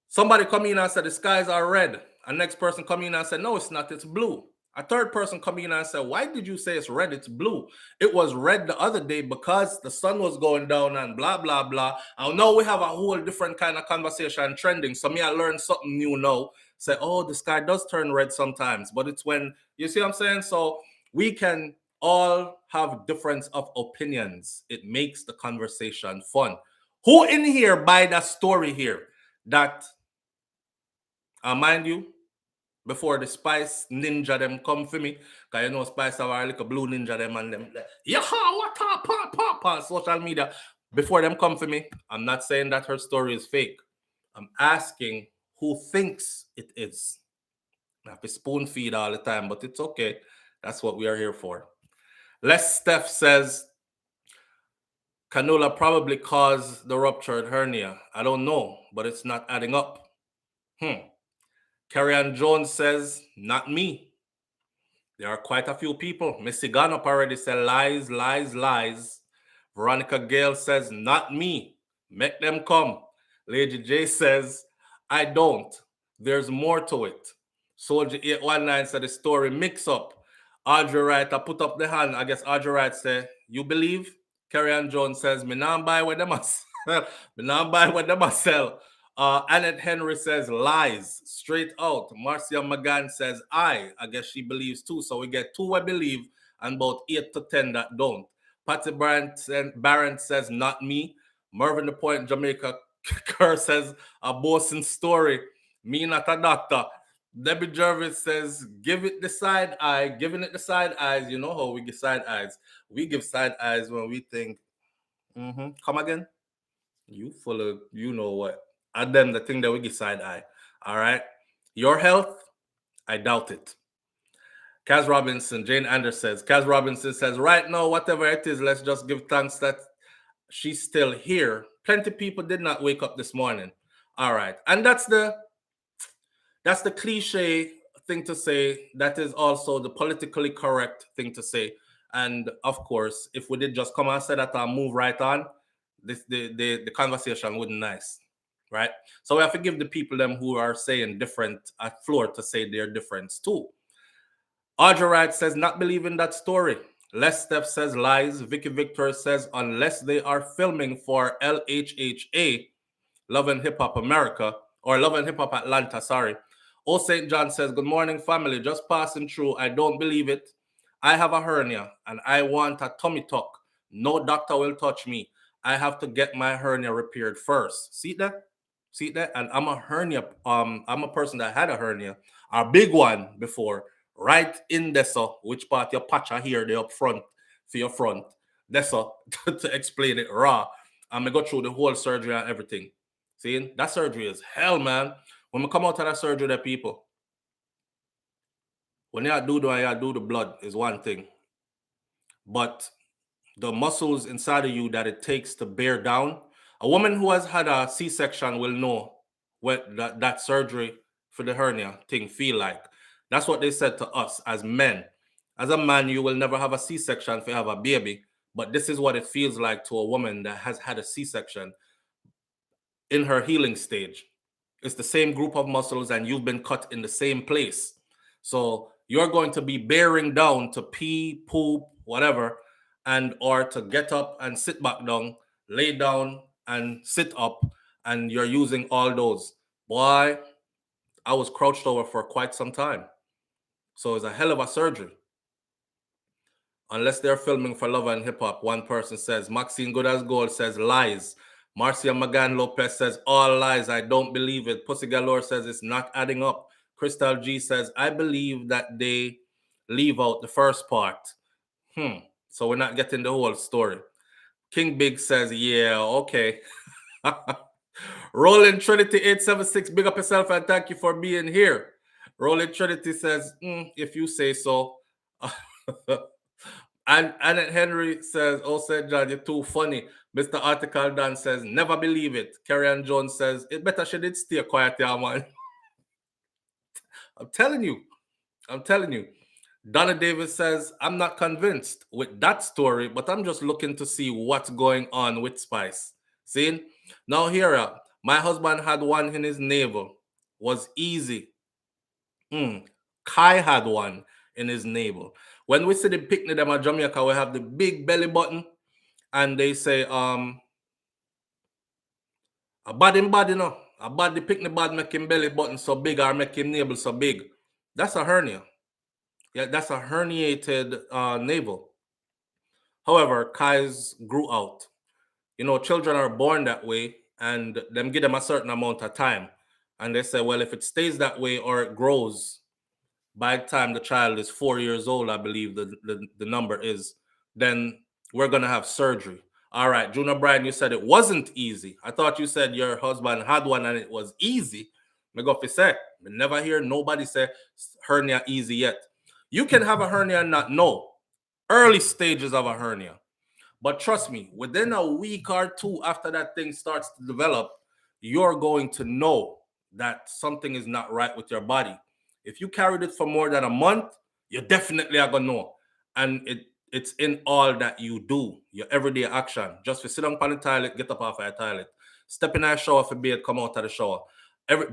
S1: Somebody come in and said the skies are red. A next person come in and said, no, it's not, it's blue. A third person come in and said, why did you say it's red? It's blue. It was red the other day because the sun was going down and blah, blah, blah. And now we have a whole different kind of conversation trending. So me, I learned something new now. Say, oh, the sky does turn red sometimes. But it's when, you see what I'm saying? So we can all have difference of opinions. It makes the conversation fun. Who in here buy that story here that, mind you, before the Spice Ninja them come for me, because you know Spice have a little blue ninja them and them, yeah, what up, pop, on social media. Before them come for me, I'm not saying that her story is fake. I'm asking who thinks it is. I have to spoon feed all the time, but it's okay. That's what we are here for. Les Steph says, cannula probably caused the ruptured hernia. I don't know, but it's not adding up. Carrie-Ann Jones says, not me. There are quite a few people. Missy Gun already said lies, lies, lies. Veronica Gale says, not me. Make them come. Lady J says, I don't. There's more to it. Soldier 819 said the story mix up. Audrey Wright, I put up the hand. I guess Audrey Wright said, you believe? Carrie-Ann Jones says, me not buy what them sell. Me not buy what them sell. Annette Henry says lies, straight out. Marcia McGann says I guess she believes too. So we get 2 I believe and about 8 to 10 that don't. Patty Barron says not me. Mervyn the Point Jamaica Kerr says, a bossing story. Me not a doctor. Debbie Jervis says, give it the side eye, giving it the side eyes. You know how we give side eyes. We give side eyes when we think, come again? You full of, you know what. And then the thing that we give side eye. All right. Your health, I doubt it. Kaz Robinson, Jane Anders says, Kaz Robinson says, right now, whatever it is, let's just give thanks that she's still here. Plenty of people did not wake up this morning. All right. And that's the cliche thing to say. That is also the politically correct thing to say. And of course, if we did just come and say that and move right on, the conversation wouldn't nice. Right? So we have to give the people them who are saying different a floor to say their difference too. Audrey Wright says, not believing that story. Les Steph says lies. Vicky Victor says, unless they are filming for LHHA, Love and Hip Hop America, or Love and Hip Hop Atlanta, sorry. O St. John says, good morning, family. Just passing through. I don't believe it. I have a hernia and I want a tummy tuck. No doctor will touch me. I have to get my hernia repaired first. See that? See that? And I'm a hernia. I'm a person that had a hernia, a big one before. Right in there, so which part your patcha here, the up front for your front. That's so to explain it raw. I'm gonna go through the whole surgery and everything. See, that surgery is hell, man. When we come out of that surgery, the people, when you do the blood is one thing, but the muscles inside of you that it takes to bear down. A woman who has had a C-section will know what that surgery for the hernia thing feel like. That's what they said to us as men. As a man, you will never have a C-section if you have a baby, but this is what it feels like to a woman that has had a C-section in her healing stage. It's the same group of muscles and you've been cut in the same place. So you're going to be bearing down to pee, poop, whatever, and or to get up and sit back down, lay down and sit up, and you're using all those. Boy, I was crouched over for quite some time. So it's a hell of a surgery. Unless they're filming for Love and Hip Hop, one person says. Maxine Good as Gold says lies. Marcia Magan Lopez says all lies. I don't believe it. Pussy Galore says it's not adding up. Crystal G says I believe that they leave out the first part. So we're not getting the whole story. King Big says, yeah, okay. Rolling Trinity 876, big up yourself and thank you for being here. Rolling Trinity says, if you say so. And Annette Henry says, oh, said John, you're too funny. Mr. Article Dan says, never believe it. Carrie Jones says, it better she did stay quiet there, man. I'm telling you. Donna Davis says, I'm not convinced with that story, but I'm just looking to see what's going on with Spice. See? Now here, my husband had one in his navel. Was easy. Kai had one in his navel. When we see the picnic them at Jamaica, we have the big belly button, and they say, a body, no. A body picnic bad make him belly button so big or make him navel so big. That's a hernia. Yeah, that's a herniated navel. However, Kai's grew out. You know, children are born that way, and them give them a certain amount of time. And they say, well, if it stays that way or it grows, by the time the child is 4 years old, I believe the number is, then we're going to have surgery. All right, Junior Bryan, you said it wasn't easy. I thought you said your husband had one and it was easy. Me go for say, I never hear nobody say hernia easy yet. You can have a hernia and not know. Early stages of a hernia. But trust me, within a week or two after that thing starts to develop, you're going to know that something is not right with your body. If you carried it for more than a month, you definitely are going to know. And it's in all that you do, your everyday action. Just for sit down on the toilet, get up off your toilet. Step in that shower for bed, come out of the shower.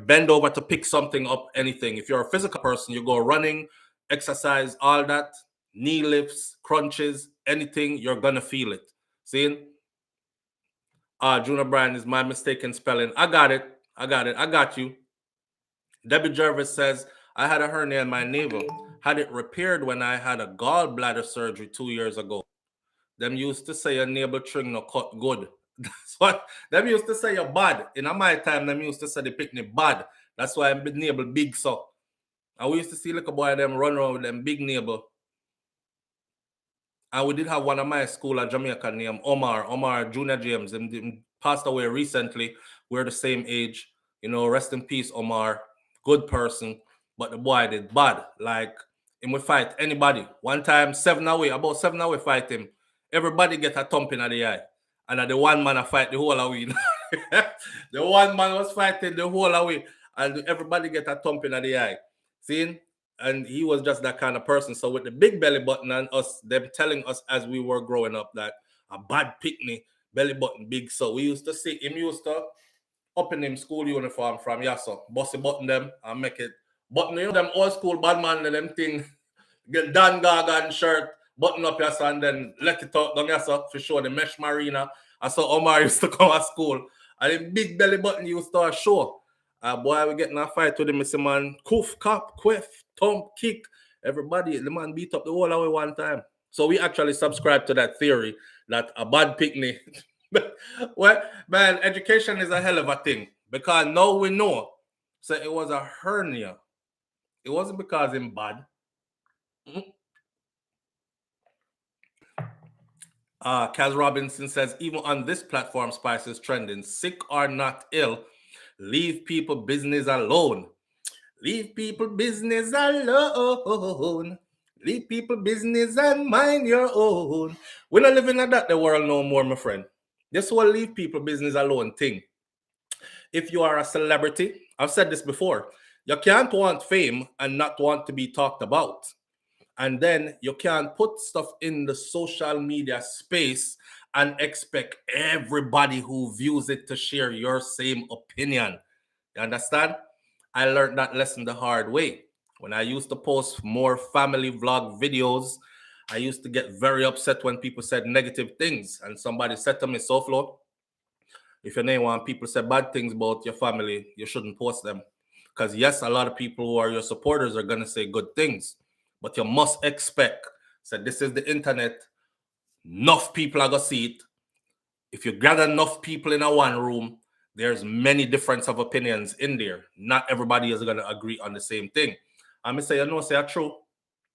S1: Bend over to pick something up, anything. If you're a physical person, you go running, exercise, all that, knee lifts, crunches, anything, you're going to feel it. See? Junior Bryan is my mistaken spelling. I got it. I got you. Debbie Jervis says, I had a hernia in my navel. Had it repaired when I had a gallbladder surgery 2 years ago. Them used to say a navel string no cut good. That's what them used to say you're bad. In my time, them used to say the picnic bad. That's why I'm neighbor big so. And we used to see like a boy them run around with them big neighbor. And we did have one of my school at Jamaica named Omar Junior James. Him passed away recently. We're the same age. You know, rest in peace, Omar. Good person. But the boy did bad. Like, him would fight anybody. One time, about 7 away fight him. Everybody get a thumping at the eye. And the one man I fight the whole away. The one man was fighting the whole away. And everybody get a thumping at the eye. See? And he was just that kind of person. So with the big belly button and us, them telling us as we were growing up that a bad picnic, belly button big. So we used to see him used to open him school uniform from Yasso, bossy button them and make it button, you know, them old school bad man and them thing, get Dan Gargan shirt, button up Yasso and then let it out down Yasso to show the mesh marina. And so Omar used to come at school and the big belly button used to show. Boy, we getting a fight with him, Mr. Man. Coof, cop, quiff, thump, kick. Everybody, the man beat up the whole away one time. So we actually subscribe to that theory that a bad picnic. Well, man, education is a hell of a thing. Because now we know. So it was a hernia. It wasn't because him bad. Kaz Robinson says, even on this platform, Spice is trending. Sick or not ill, leave people business alone. Leave people business alone. Leave people business and mind your own. We're not living in that the world no more, my friend. This whole leave people business alone thing. If you are a celebrity, I've said this before, you can't want fame and not want to be talked about. And then you can't put stuff in the social media space and expect everybody who views it to share your same opinion. You understand? I learned that lesson the hard way. When I used to post more family vlog videos, I used to get very upset when people said negative things. And somebody said to me, SouFLo, if your name want people say bad things about your family, you shouldn't post them. Because yes, a lot of people who are your supporters are going to say good things. But you must expect, so this is the internet, enough people are going to see it. If you gather enough people in a one room, there's many difference of opinions in there. Not everybody is going to agree on the same thing. I'm going to say, you know, say are true.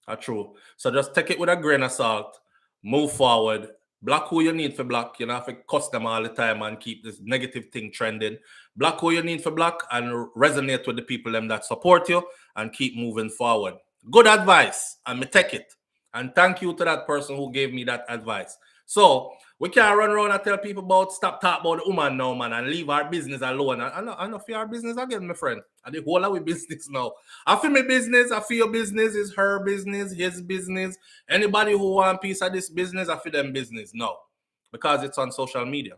S1: Are true. So just take it with a grain of salt, move forward, block who you need for block. You don't have to cuss them all the time and keep this negative thing trending. Block who you need for block and resonate with the people them that support you and keep moving forward. Good advice, and me take it. And thank you to that person who gave me that advice. So we can't run around and tell people about stop talking about the woman now, man, and leave our business alone. I know for our business again, my friend. And the whole of our business now. I feel my business, I feel your business is her business, his business. Anybody who want a piece of this business, I feel them business. No. Because it's on social media.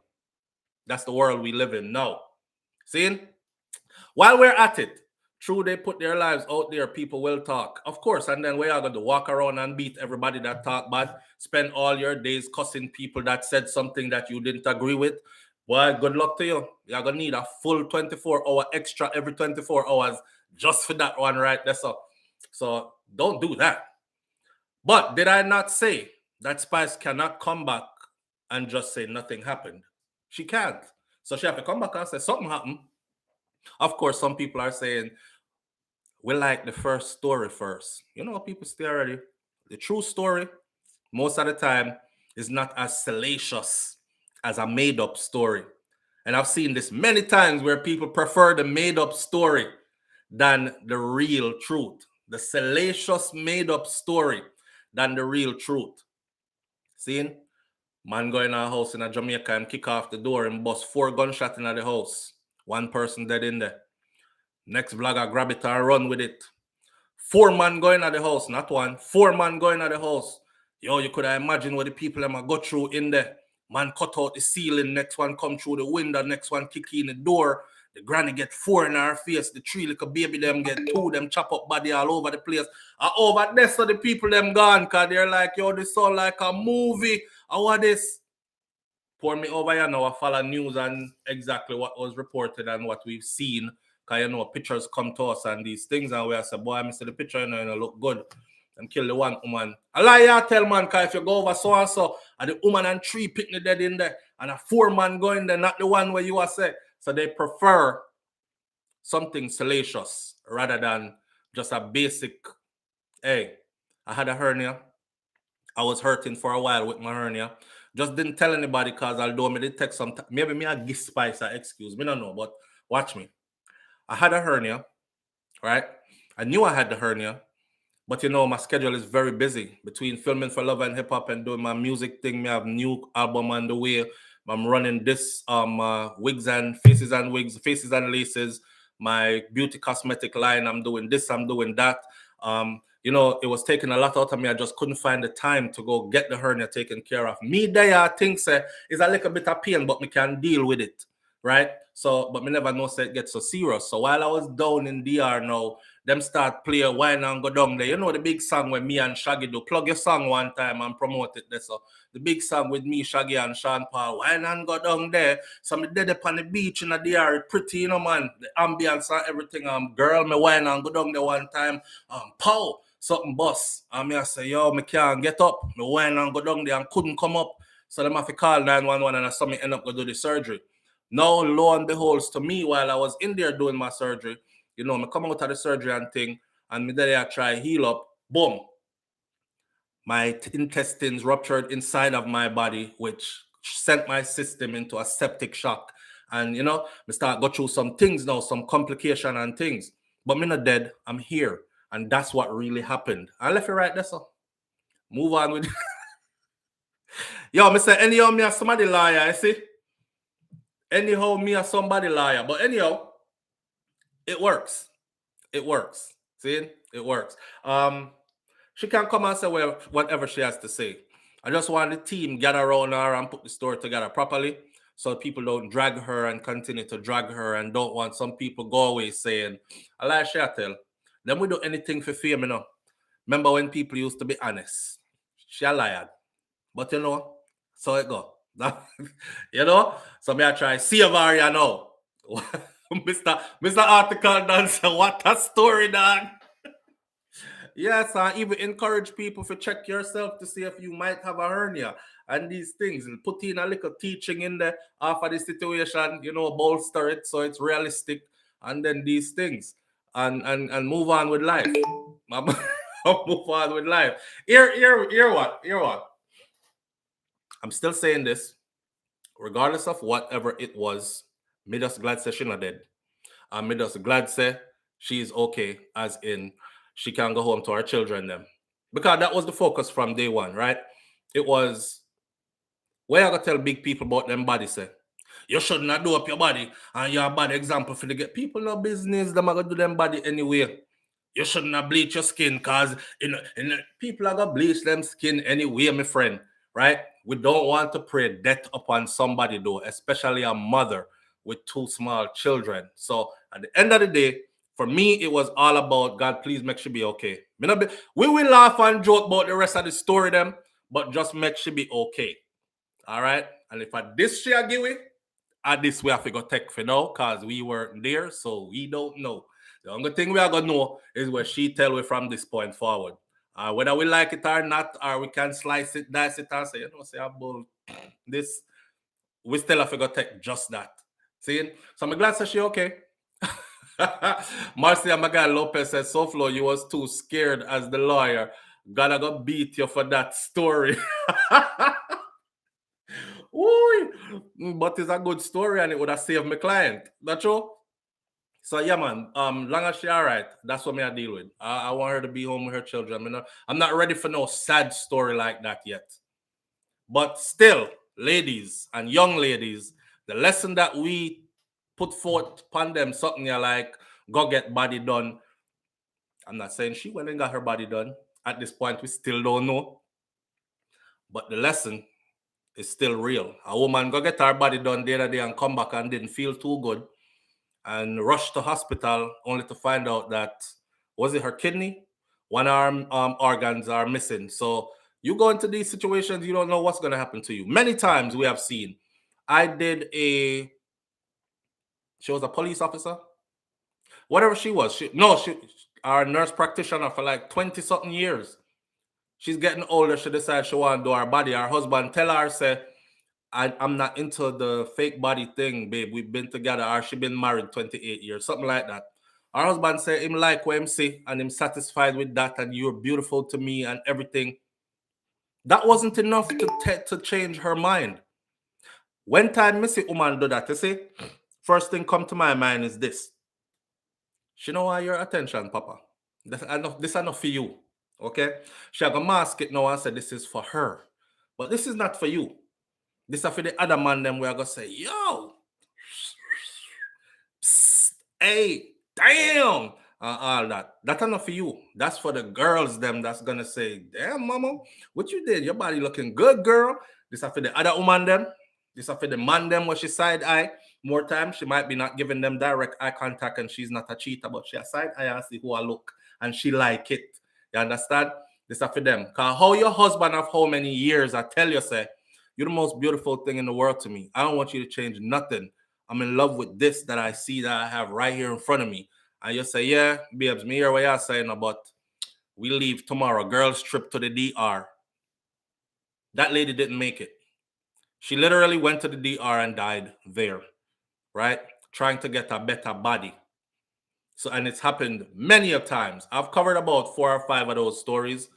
S1: That's the world we live in now. See? While we're at it, true, they put their lives out there, people will talk. Of course, and then we are going to walk around and beat everybody that talk bad, spend all your days cussing people that said something that you didn't agree with. Well, good luck to you. You're going to need a full 24-hour extra every 24 hours just for that one right there. So don't do that. But did I not say that Spice cannot come back and just say nothing happened? She can't. So she have to come back and say something happened. Of course, some people are saying, we like the first story first. You know, people stay already. The true story, most of the time, is not as salacious as a made-up story. And I've seen this many times where people prefer the made-up story than the real truth. The salacious made-up story than the real truth. Seeing? Man go in a house in a Jamaica and kick off the door and bust 4 gunshots in the house. 1 person dead in there. Next vlogger grab it and run with it. 4 man going at the house, not 1. 4 man going at the house. Yo, you could have imagined what the people them go through in there. Man cut out the ceiling, next one come through the window, next one kick in the door. The granny get 4 in her face. The 3 little baby them get 2, them chop up body all over the place. And over there, so the people them gone, because they're like, yo, this sound like a movie. How are this? Pour me over here now, I follow news and exactly what was reported and what we've seen. Because, you know, pictures come to us and these things, and we say, boy, I see the picture, you know, look good. And kill the one woman. I lie, you tell man, because if you go over so and so, And the woman and 3 picnic dead in there. And a 4-man going there, not the one where you are say. So they prefer something salacious rather than just a basic, hey, I had a hernia. I was hurting for a while with my hernia. Just didn't tell anybody because although me did take some time, maybe me a gift spice or excuse me, don't know, but watch me. I had a hernia, right? I knew I had the hernia, but you know, my schedule is very busy between filming for Love and Hip Hop and doing my music thing. Me have new album on the way. I'm running this wigs and wigs, faces and laces, my beauty cosmetic line. I'm doing this, I'm doing that. You know, it was taking a lot out of me. I just couldn't find the time to go get the hernia taken care of. Me there, I think is a little bit of pain, but me can deal with it, right? So, but me never know say it gets so serious. So while I was down in DR now, them start play Wine and Go Down there. You know the big song where me and Shaggy do. Plug your song one time and promote it there. So the big song with me, Shaggy and Sean Paul, Wine and Go Down there. So me dead up on the beach in the DR, pretty, you know, man. The ambience and everything. Girl, me wine and go down there one time. Pow, something bust. And me I say, yo, me can't get up. Me wine and go down there and couldn't come up. So them have to call 911 and I saw me end up going to do the surgery. Now, lo and behold, to me, while I was in there doing my surgery, you know, me come out of the surgery and thing, and me there I try heal up, boom. My intestines ruptured inside of my body, which sent my system into a septic shock. And, you know, me start go through some things now, some complication and things. But me not dead, I'm here. And that's what really happened. I left it right there, so. Move on with Yo, me say, anyhow, me a somebody liar, you see? Anyhow, me a somebody liar. But anyhow, it works. It works. See? It works. She can come and say whatever she has to say. I just want the team gather around her and put the story together properly so people don't drag her and continue to drag her and don't want some people go away saying, I like she tell. Then we do anything for fame, you know. Remember when people used to be honest? She a liar. But you know, so it go. You know? So me I try save her, you know. Mr. Article Dancer, what a story, dog. Yes, I even encourage people to check yourself to see if you might have a hernia and these things, and put in a little teaching in there after the situation, you know, bolster it so it's realistic, and then these things, and move on with life. Move on with life. Hear what? I'm still saying this, regardless of whatever it was. Me just glad say she not dead. And me just glad say she's okay, as in she can go home to her children them. Because that was the focus from day one, right? It was where I gotta tell big people about them body say. You should not do up your body and you're a bad example for the get people no business, them are gonna do them body anyway. You should not bleach your skin because people are gonna bleach them skin anyway, my friend. Right? We don't want to pray death upon somebody though, especially a mother with 2 small children. So at the end of the day, for me, it was all about God, please make she be okay. We will laugh and joke about the rest of the story, them, but just make she be okay. All right. And if I this she I give it, at this we have to go take for now because we weren't there, so we don't know. The only thing we are gonna know is what she tell we from this point forward. Whether we like it or not, or we can slice it, dice it, and say, you know, say about this, we still have to go take just that. See? So I'm glad that she okay. Marcia Magal Lopez says, SouFlo, you was too scared as the lawyer. Gotta go beat you for that story. Ooh, but it's a good story and it would have saved my client. That's true. So yeah, man. Long as she all right, that's what me I deal with. I want her to be home with her children. I'm not ready for no sad story like that yet. But still, ladies and young ladies, the lesson that we put forth upon them, something you like, go get body done. I'm not saying she went and got her body done. At this point, we still don't know. But the lesson is still real. A woman go get her body done the other day and come back and didn't feel too good and rush to hospital only to find out that, was it her kidney? One arm organs are missing. So you go into these situations, you don't know what's going to happen to you. Many times we have seen. She was a police officer. Whatever she was. She our nurse practitioner for like 20-something years. She's getting older. She decides she want to do her body. Her husband tell her, say, I'm not into the fake body thing, babe. We've been together, or she been married 28 years, something like that. Her husband say him like what him see, and him satisfied with that, and you're beautiful to me and everything. That wasn't enough to change her mind. When time me see woman do that, you see, first thing come to my mind is this. She know why your attention, Papa. This enough for you. Okay? She gonna mask it now and say this is for her. But this is not for you. This is for the other man them we are gonna say, yo, psst, hey, damn. All that. That's enough for you. That's for the girls them that's gonna say, damn, mama, what you did? Your body looking good, girl. This is for the other woman them. This is for the man them where she side eye. More time, she might be not giving them direct eye contact and she's not a cheater, but she a side eye and see who I look and she like it. You understand? This is for them. Because how your husband of how many years, I tell you, say, you're the most beautiful thing in the world to me. I don't want you to change nothing. I'm in love with this that I see that I have right here in front of me. And you say, yeah, babes, me hear what you're saying about we leave tomorrow, girls trip to the DR. That lady didn't make it. She literally went to the DR and died there, right? Trying to get a better body. So, and it's happened many of times. I've covered about 4 or 5 of those stories,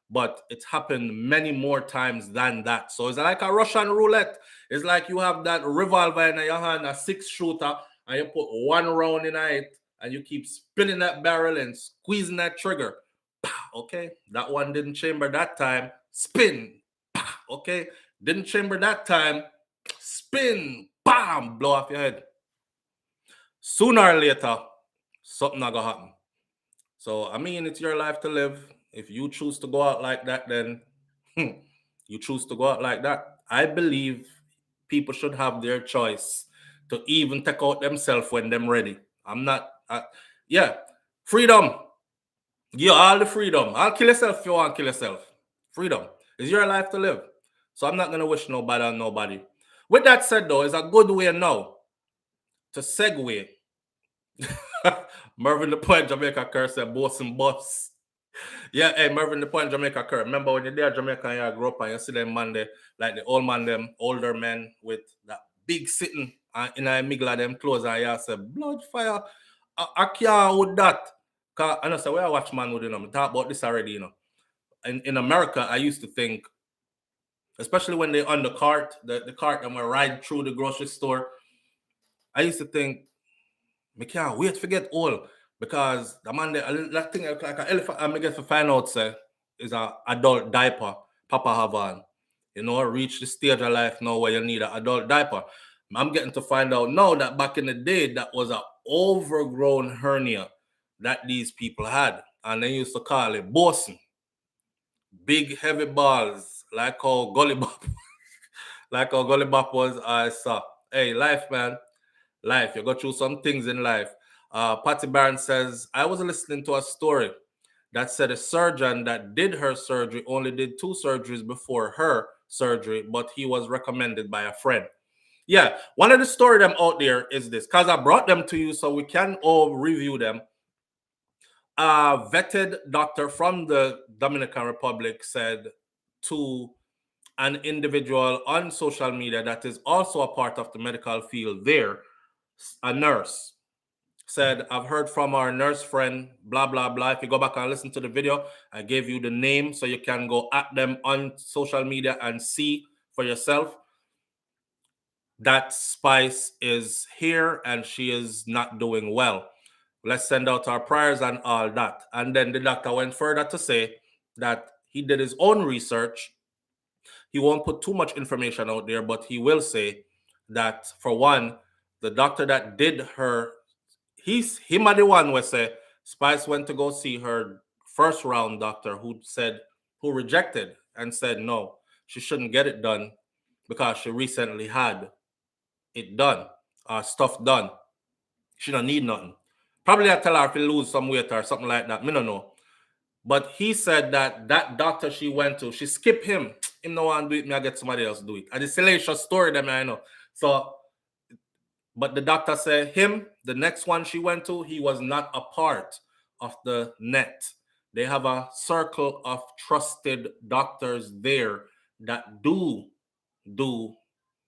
S1: but it's happened many more times than that. So it's like a Russian roulette. It's like you have that revolver in your hand, a 6-shooter, and you put one round in it, and you keep spinning that barrel and squeezing that trigger. Okay, that one didn't chamber that time. Spin. Okay, didn't chamber that time. Spin. Bam, blow off your head. Sooner or later, something not gonna happen. So, I mean, it's your life to live. If you choose to go out like that, then you choose to go out like that. I believe people should have their choice to even take out themselves when they're ready. I'm not, yeah, freedom. Give you all the freedom. I'll kill yourself if you want to kill yourself. Freedom. It's your life to live. So I'm not going to wish nobody on nobody. With that said, though, it's a good way now to segue. Mervin the Point, Jamaica curse said, boss and boss. Yeah, hey, Mervin the Point, Jamaica curse. Remember when you're there, Jamaica, and you grew up and you see them man there, like the old man, them older men with that big sitting in a middle of them clothes, and you say, blood fire. I can't with that. Cause I know, so where I watch man with them, I talk about this already, you know. In America, I used to think, especially when they're on the cart, the cart and we're riding through the grocery store, I used to think, I can't wait to get old because the man that thing like an elephant, I get to find out say is an adult diaper Papa have on. You know, reach the stage of life now where you need an adult diaper. I'm getting to find out now that back in the day that was an overgrown hernia that these people had, and they used to call it bossing. Big heavy balls, like how Gully Bop, like how Gully Bop was. I saw. Hey, life, man. Life. You go through some things in life. Patty Barron says, I was listening to a story that said a surgeon that did her surgery only did 2 surgeries before her surgery, but he was recommended by a friend. Yeah, one of the story them out there is this, because I brought them to you so we can all review them. A vetted doctor from the Dominican Republic said to an individual on social media that is also a part of the medical field there, a nurse, said, I've heard from our nurse friend, blah, blah, blah. If you go back and listen to the video, I gave you the name so you can go at them on social media and see for yourself that Spice is here and she is not doing well. Let's send out our prayers and all that. And then the doctor went further to say that he did his own research. He won't put too much information out there, but he will say that, for one, the doctor that did her, him are the one who say Spice went to go see her first round doctor who rejected and said no, she shouldn't get it done because she recently had it done, stuff done. She don't need nothing. Probably I tell her if you lose some weight or something like that. Me don't know. But he said that doctor she went to, she skipped him. Him no one do it, me I get somebody else do it. And the salacious story that I know. So, but the doctor said the next one she went to, he was not a part of the net. They have a circle of trusted doctors there that do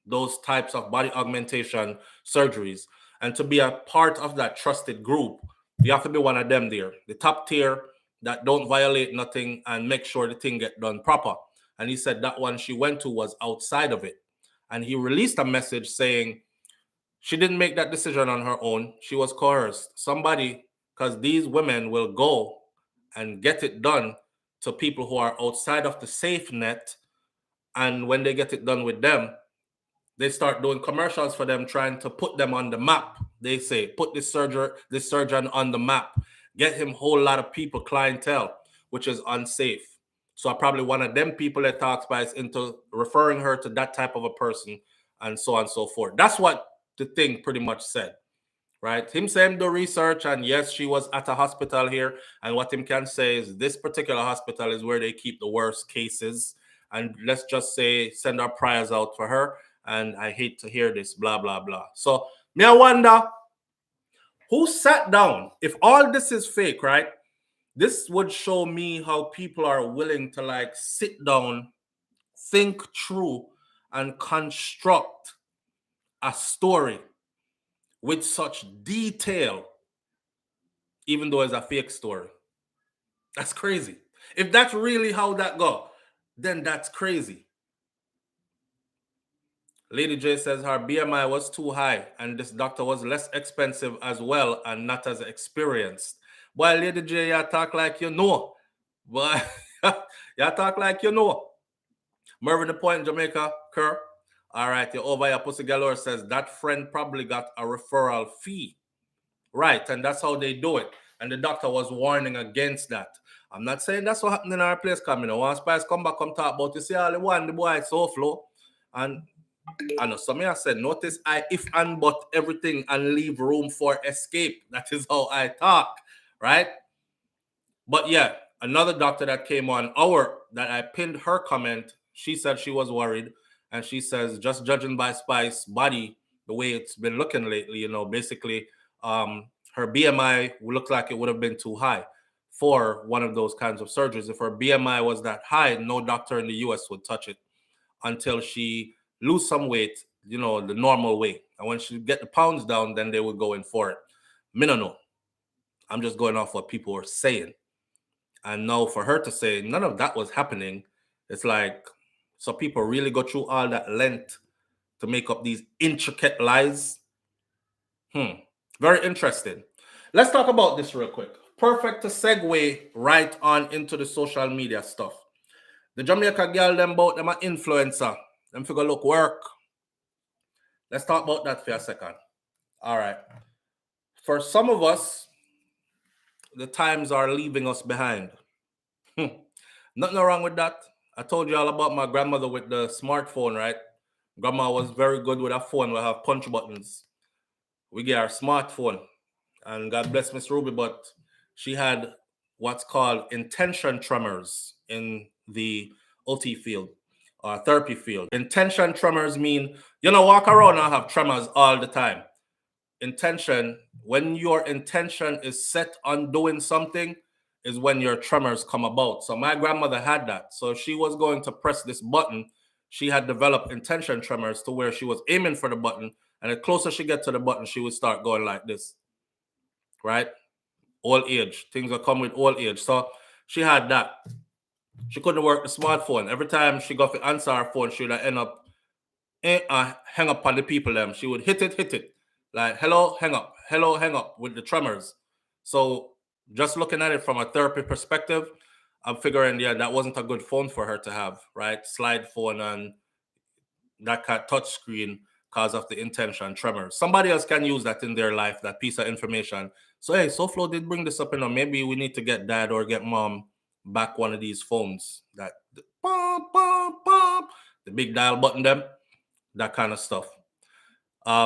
S1: those types of body augmentation surgeries. And to be a part of that trusted group, you have to be one of them there, the top tier that don't violate nothing and make sure the thing get done proper. And he said that one she went to was outside of it. And he released a message saying she didn't make that decision on her own. She was coerced. Somebody, because these women will go and get it done to people who are outside of the safe net. And when they get it done with them, they start doing commercials for them, trying to put them on the map. They say, put this surgeon on the map, get him a whole lot of people, clientele, which is unsafe. So probably one of them people that talks by is into referring her to that type of a person, and so on and so forth. That's what the thing pretty much said, right? Him saying do research, and yes, she was at a hospital here, and what him can say is this particular hospital is where they keep the worst cases, and let's just say send our prayers out for her. And I hate to hear this, blah, blah, blah. So me I wonder who sat down. If all this is fake, right? This would show me how people are willing to like sit down, think through, and construct a story with such detail, even though it's a fake story. That's crazy. If that's really how that go, then that's crazy. Lady J says her BMI was too high and this doctor was less expensive as well and not as experienced. Boy, Lady J, you talk like you know. Boy, you talk like you know. Mervyn the Point, Jamaica, Kerr. All right, you're over here. Pussy Galore says that friend probably got a referral fee. Right, and that's how they do it. And the doctor was warning against that. I'm not saying that's what happened in our place coming. Once Spice come back, come talk about, you see all the one, the boy, SouFlo. And I know some I said, notice I if and but everything and leave room for escape. That is how I talk, right? But yeah, another doctor that came on that I pinned her comment, she said she was worried. And she says, just judging by Spice's body, the way it's been looking lately, basically her BMI looked like it would have been too high for one of those kinds of surgeries. If her BMI was that high, no doctor in the US would touch it until she lose some weight, the normal weight. And when she get the pounds down, then they would go in for it. Me no know. I'm just going off what people are saying. And now for her to say none of that was happening, it's like, so people really go through all that length to make up these intricate lies. Very interesting. Let's talk about this real quick. Perfect to segue right on into the social media stuff. The Jamaica girl, them an influencer. Them figure look work. Let's talk about that for a second. All right. For some of us, the times are leaving us behind. Nothing wrong with that. I told you all about my grandmother with the smartphone, right? Grandma was very good with a phone. We have punch buttons. We get our smartphone. And God bless Miss Ruby, but she had what's called intention tremors in the OT field or therapy field. Intention tremors mean, walk around and have tremors all the time. Intention, when your intention is set on doing something, is when your tremors come about. So my grandmother had that. So she was going to press this button. She had developed intention tremors to where she was aiming for the button. And the closer she get to the button, she would start going like this. Right? Old age. Things that come with old age. So she had that. She couldn't work the smartphone. Every time she got to answer her phone, she would end up hang up on the people them. She would hit it. Like, hello, hang up with the tremors. So just looking at it from a therapy perspective, I'm figuring, that wasn't a good phone for her to have, right? Slide phone and that touch screen because of the intention tremors. Somebody else can use that in their life, that piece of information. So, hey, SouFlo did bring this up, maybe we need to get dad or get mom back one of these phones that the big dial button them, that kind of stuff.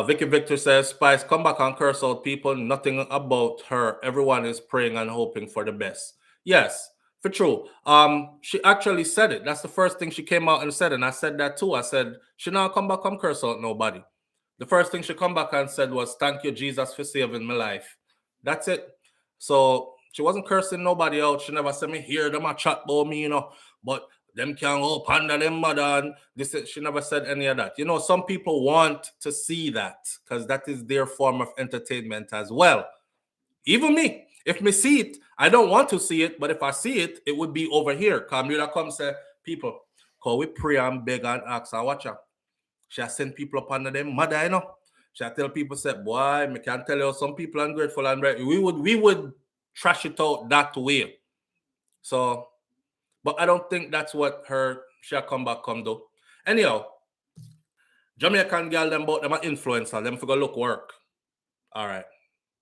S1: Vicky Victor says, Spice, come back and curse out people. Nothing about her. Everyone is praying and hoping for the best. Yes, for true. She actually said it. That's the first thing she came out and said. And I said that too. I said, she now come back and curse out nobody. The first thing she come back and said was, thank you, Jesus, for saving my life. That's it. So She wasn't cursing nobody out. She never said me hear them a chat about me, but them can't go panda them mother and this. She never said any of that. Some people want to see that because that is their form of entertainment as well. Even me, if me see it, I don't want to see it, but if I see it, it would be over here. Camila come say, people, call we pray and beg and ask and watch her. She send people up under them mother, She tell people, say, boy, me can tell you some people ungrateful and we would trash it out that way. So, but I don't think that's what she'll come back come do. Anyhow, Jamaican girl them both them are influencer, them for go look work. All right.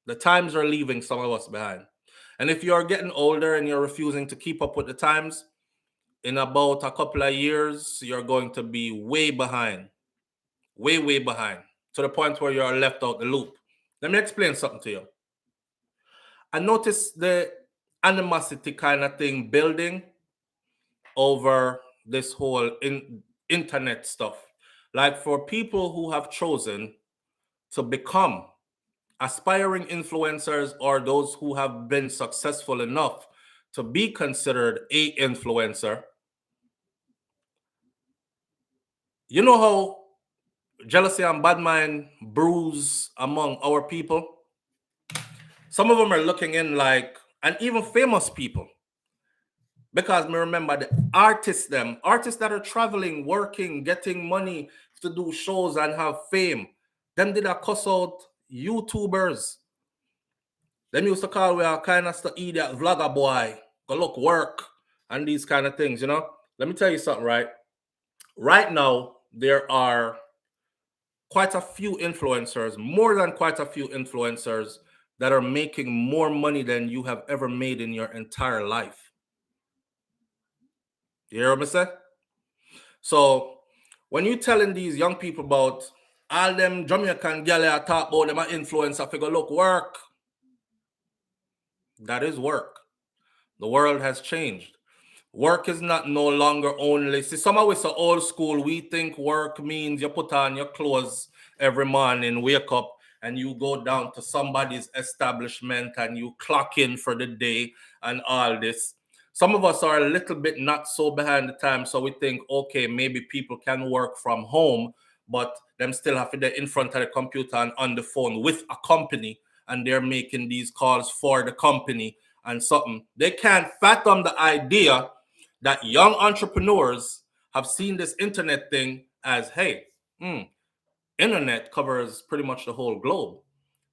S1: The times are leaving some of us behind. And if you're getting older and you're refusing to keep up with the times, in about a couple of years, you're going to be way behind. Way, way behind. To the point where you're left out the loop. Let me explain something to you. I noticed the animosity kind of thing building over this whole internet stuff. Like for people who have chosen to become aspiring influencers or those who have been successful enough to be considered a influencer, you know how jealousy and bad mind brews among our people? Some of them are looking in like, and even famous people, because me remember the artists that are traveling, working, getting money to do shows and have fame, them did a cuss out YouTubers. Them used to call we a kind of idiot vlogger boy, go look work, and these kind of things, Let me tell you something, right? Right now, there are quite a few influencers, more than quite a few influencers that are making more money than you have ever made in your entire life. You hear what I say? So when you're telling these young people about all them Jamaican gal I talk about them are influencer, figure look work. That is work. The world has changed. Work is not no longer only. See, some of us are old school. We think work means you put on your clothes every morning, wake up, and you go down to somebody's establishment and you clock in for the day and all this. Some of us are a little bit not so behind the time, so we think, okay, maybe people can work from home, but them still have to be in front of the computer and on the phone with a company, and they're making these calls for the company and something. They can't fathom the idea that young entrepreneurs have seen this internet thing as, hey, internet covers pretty much the whole globe.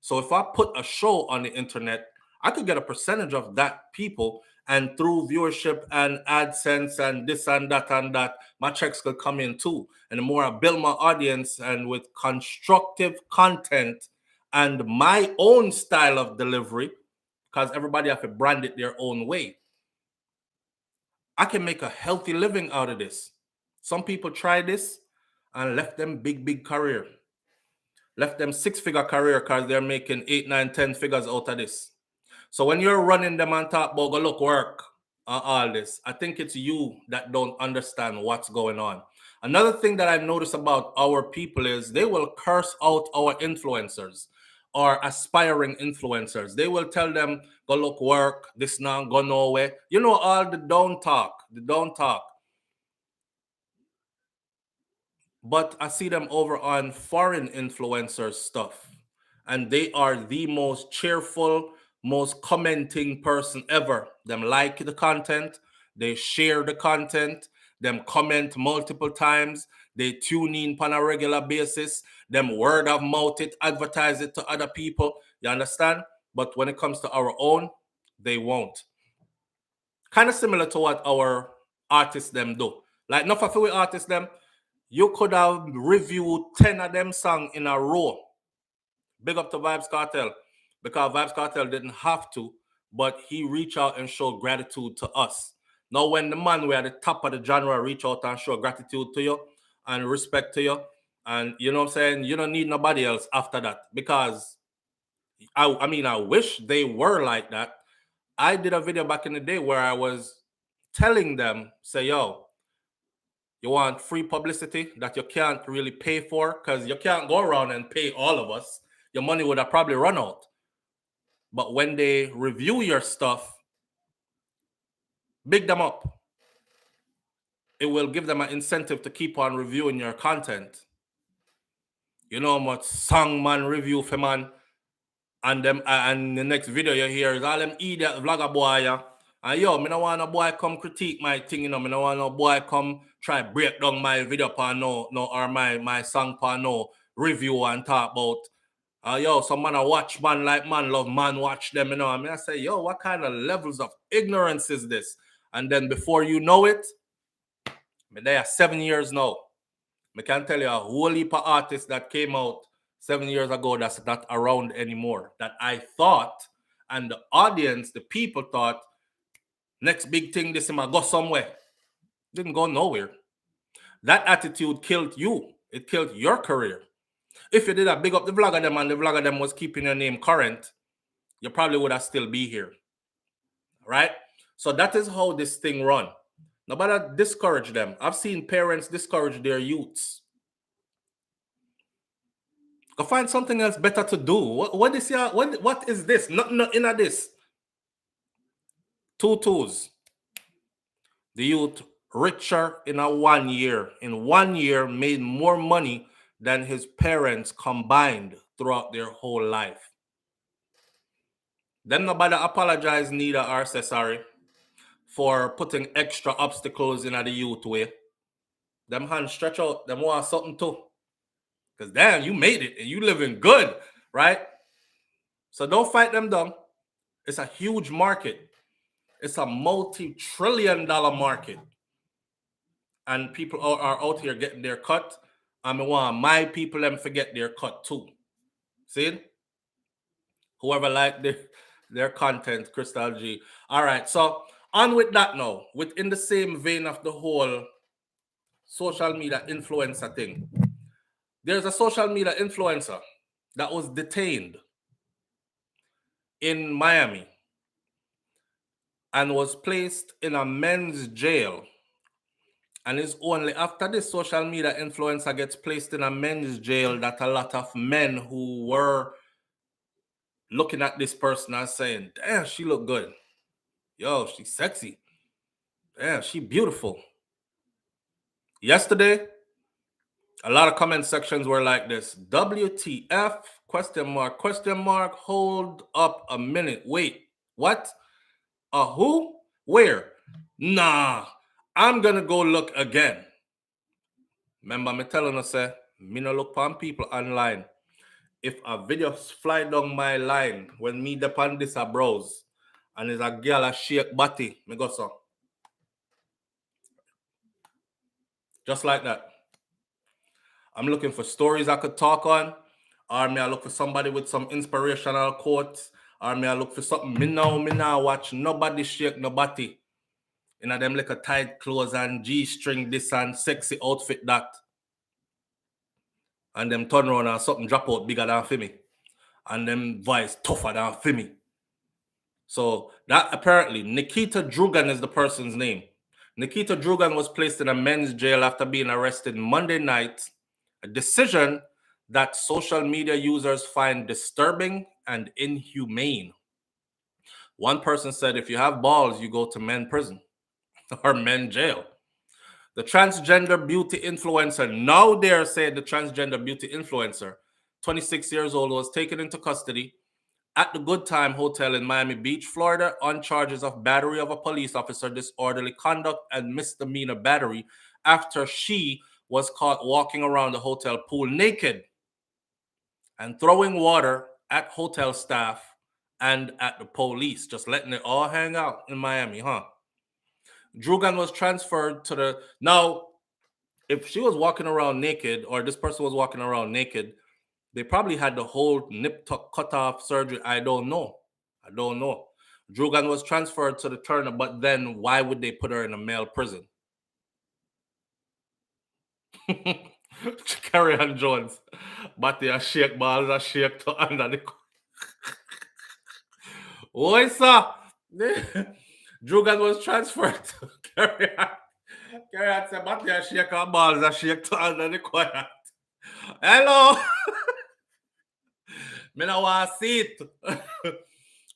S1: So if I put a show on the internet, I could get a percentage of that people, and through viewership and AdSense and this and that, my checks could come in too. And the more I build my audience and with constructive content and my own style of delivery, because everybody have to brand it their own way, I can make a healthy living out of this. Some people try this and left them big career. Left them 6-figure career because they're making 8, 9, 10 figures out of this. So when you're running them and talk about go look work and all this, I think it's you that don't understand what's going on. Another thing that I notice about our people is they will curse out our influencers or aspiring influencers. They will tell them, go look work, this now, go nowhere. All the don't talk. But I see them over on foreign influencers stuff. And they are the most cheerful, most commenting person ever. Them like the content, they share the content, them comment multiple times, they tune in on a regular basis, them word of mouth it, advertise it to other people. You understand? But when it comes to our own, they won't. Kind of similar to what our artists them do. Like not for we artists them, you could have reviewed 10 of them songs in a row. Big up to Vybz Kartel, because Vybz Kartel didn't have to, but he reached out and showed gratitude to us. Now, when the man we're at the top of the genre reach out and show gratitude to you and respect to you, and you know what I'm saying, you don't need nobody else after that, because I wish they were like that. I did a video back in the day where I was telling them, say, yo, you want free publicity that you can't really pay for, because you can't go around and pay all of us. Your money would have probably run out. But when they review your stuff Big them up. It will give them an incentive to keep on reviewing your content. You know how much song man review for man, and them and the next video you hear is all them idiot vlogger boy, yeah. And yo, me no want no boy come critique my thing, you know. Me no want no boy come try break down my video for no or my song for no review and talk about. Yo, some man a watch man like man love man watch them, you know. I mean, I say, yo, what kind of levels of ignorance is this? And then before you know it, me there 7 years now. I can tell you a whole heap of artists that came out 7 years ago that's not around anymore. That I thought, and the audience, the people thought, next big thing, this might go somewhere. Didn't go nowhere. That attitude killed you. It killed your career. If you did a big up the vlogger them and the vlogger them was keeping your name current, you probably would have still be here. Right? So that is how this thing run. Nobody discourage them. I've seen parents discourage their youths. Go find something else better to do. What is this? Not in this. Tutus. The youth richer in 1 year. In 1 year, made more money than his parents combined throughout their whole life. Then nobody apologize neither or say sorry for putting extra obstacles in the youth way. Them hands stretch out, them want something too. Because damn, you made it and you living good, right? So don't fight them down. It's a huge market. It's a multi-trillion-dollar market. And people are out here getting their cut. I want my people them forget their cut too. See? Whoever like their content, Crystal G. All right, so on with that now. Within the same vein of the whole social media influencer thing. There's a social media influencer that was detained in Miami and was placed in a men's jail. And it's only after this social media influencer gets placed in a men's jail that a lot of men who were looking at this person and saying, damn, she look good. Yo, she's sexy. Damn, she beautiful. Yesterday, a lot of comment sections were like this. WTF, question mark, hold up a minute. Wait, what? Who? Where? Nah, I'm gonna go look again. Remember me telling us, me no look on people online. If a video fly down my line, when me depend this a browse, and there's a girl a shake body, me go so. Just like that. I'm looking for stories I could talk on, or may I look for somebody with some inspirational quotes, or may I look for something me now watch nobody shake nobody. You know, them like a tight clothes and G-string this and sexy outfit that. And them turn around and something drop out bigger than for me. And them voice tougher than for me. So that apparently, Nikita Drugan is the person's name. Nikita Drugan was placed in a men's jail after being arrested Monday night, a decision that social media users find disturbing and inhumane. One person said, if you have balls, you go to men's prison or men's jail. The transgender beauty influencer, now dare say the transgender beauty influencer, 26 years old, was taken into custody at the Good Time Hotel in Miami Beach, Florida, on charges of battery of a police officer, disorderly conduct, and misdemeanor battery after she was caught walking around the hotel pool naked and throwing water at hotel staff and at the police, just letting it all hang out in Miami, huh? Drugan was transferred to the... Now, if she was walking around naked, or this person was walking around naked, they probably had the whole nip tuck cut off surgery. I don't know. Drugan was transferred to the Turner, but then why would they put her in a male prison? Carry on Jones. But they are shake balls, are shake to under the... Oi, sir. Drugan was transferred to Carry on. Carry on, say, but they are shake her balls, are shake to under the quiet. Hello. Me no want to see it.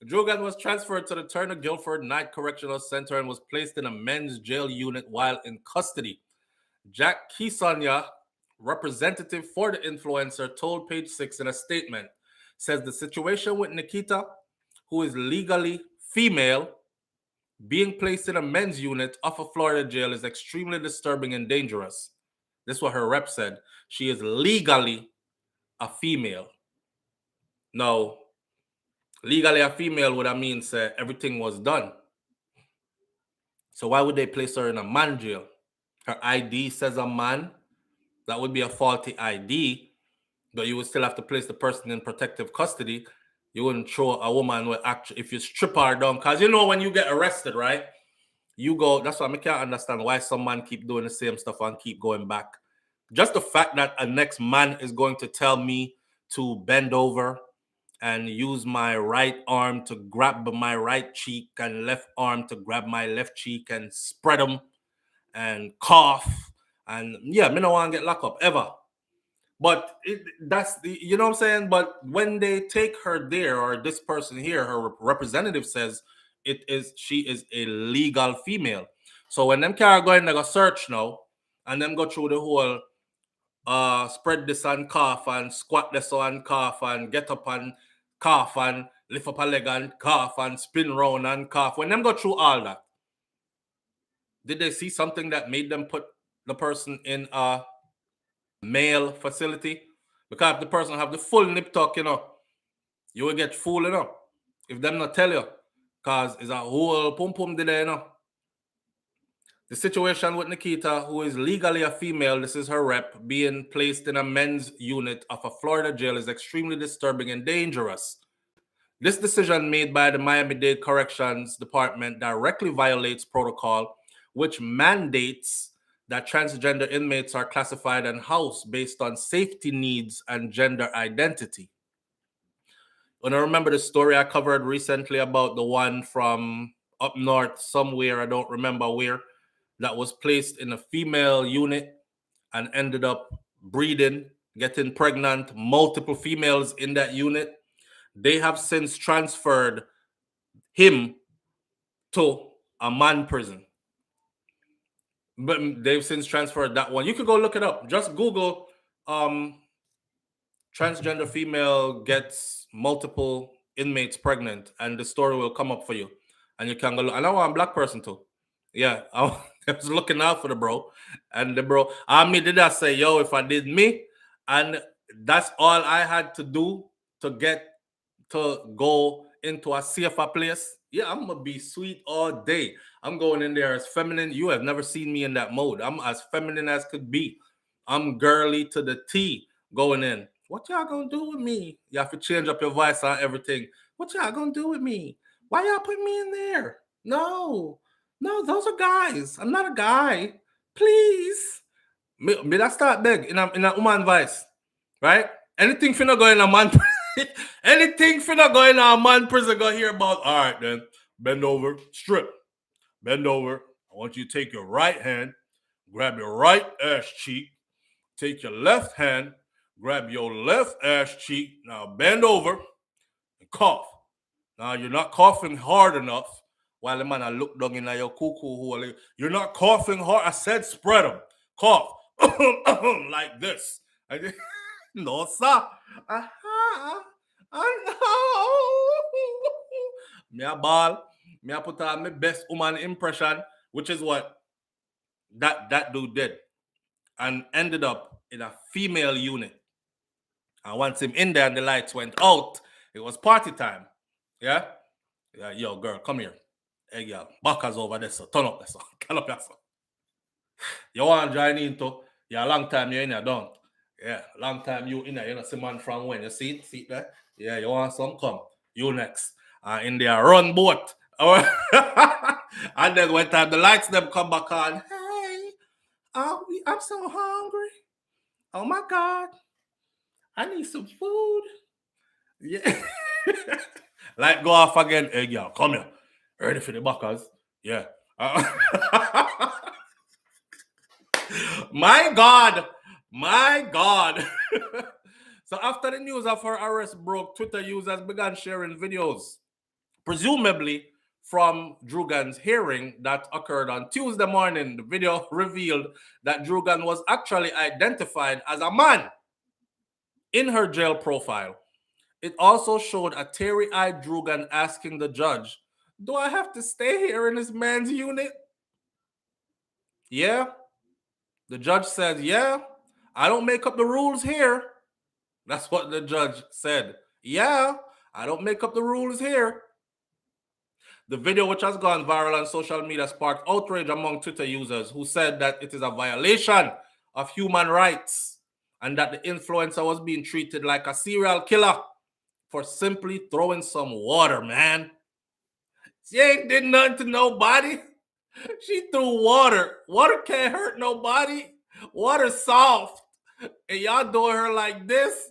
S1: Drugan was transferred to the Turner Guilford Night Correctional Center and was placed in a men's jail unit while in custody. Jack Kisanya, representative for the influencer, told Page 6 in a statement, says the situation with Nikita, who is legally female, being placed in a men's unit of a Florida jail is extremely disturbing and dangerous. This is what her rep said. She is legally a female. Now, legally a female would have mean say everything was done. So why would they place her in a man jail? Her ID says a man. That would be a faulty ID, but you would still have to place the person in protective custody. You wouldn't throw a woman with actually, if you strip her down, because you know when you get arrested, right? You go, that's why I can't understand why some man keep doing the same stuff and keep going back. Just the fact that a next man is going to tell me to bend over and use my right arm to grab my right cheek and left arm to grab my left cheek and spread them and cough. And yeah, me no want to get locked up ever. But that's the, you know what I'm saying? But when they take her there, or this person here, her representative says she is a legal female. So when them car go in, they go search now, and them go through the whole spread this and cough and squat this and cough and get up and cough and lift up a leg and cough and spin round and cough. When them go through all that, did they see something that made them put the person in a male facility? Because if the person have the full nip tuck, you know, you will get fooled, you know, if them not tell you, because it's a whole pum pum there, you know. The situation with Nikita, who is legally a female, this is her rep, being placed in a men's unit of a Florida jail is extremely disturbing and dangerous. This decision made by the Miami-Dade Corrections Department directly violates protocol, which mandates that transgender inmates are classified and housed based on safety needs and gender identity. When I remember the story I covered recently about the one from up north somewhere, I don't remember where, that was placed in a female unit and ended up breeding, getting pregnant, multiple females in that unit. They have since transferred him to a man prison. But they've since transferred that one. You could go look it up. Just Google transgender female gets multiple inmates pregnant, and the story will come up for you. And you can go look. And I want a black person too. Yeah, I was looking out for the bro. And the bro, did I say, yo, if I did me, and that's all I had to do to get to go into a safer place, yeah, I'm gonna be sweet all day. I'm going in there as feminine. You have never seen me in that mode. I'm as feminine as could be. I'm girly to the T going in. What y'all gonna do with me? You have to change up your voice on everything. What y'all gonna do with me? Why y'all put me in there? No, those are guys. I'm not a guy. Please. Me that start beg in a woman voice, right? Anything finna go in a man anything finna go in a man prison go hear about. All right then, bend over, strip, bend over. I want you to take your right hand, grab your right ass cheek, take your left hand, grab your left ass cheek. Now bend over and cough. Now you're not coughing hard enough. While the man I look down in your cuckoo hole, you're not coughing hard. I said spread them. Cough like this. No, sir. Me a ball. Me a put on my best woman impression, which is what that dude did, and ended up in a female unit. And once him in there and the lights went out, it was party time. Yeah, yo, girl, come here. Hey, girl, Baka's over there, so turn up there, so turn up there, so. You want to join into? Yeah, long time you in there, don't? Yeah, long time you in there. You know, see man from when? You see there? Yeah, you want some? Come. You next. In there, run boat. And then when time the lights them come back on, hey, I'm so hungry. Oh my God. I need some food. Yeah. Light go off again. Hey, girl, come here. Ready for the backers? Yeah. My God. So after the news of her arrest broke, Twitter users began sharing videos presumably from Drugan's hearing that occurred on Tuesday morning. The video revealed that Drugan was actually identified as a man in her jail profile. It also showed a teary-eyed Drugan asking the judge, "Do I have to stay here in this man's unit?" Yeah. The judge said, "Yeah, I don't make up the rules here." That's what the judge said. "Yeah, I don't make up the rules here." The video, which has gone viral on social media, sparked outrage among Twitter users who said that it is a violation of human rights and that the influencer was being treated like a serial killer for simply throwing some water, man. She ain't did nothing to nobody. She threw water. Water can't hurt nobody. Water's soft. And y'all doing her like this?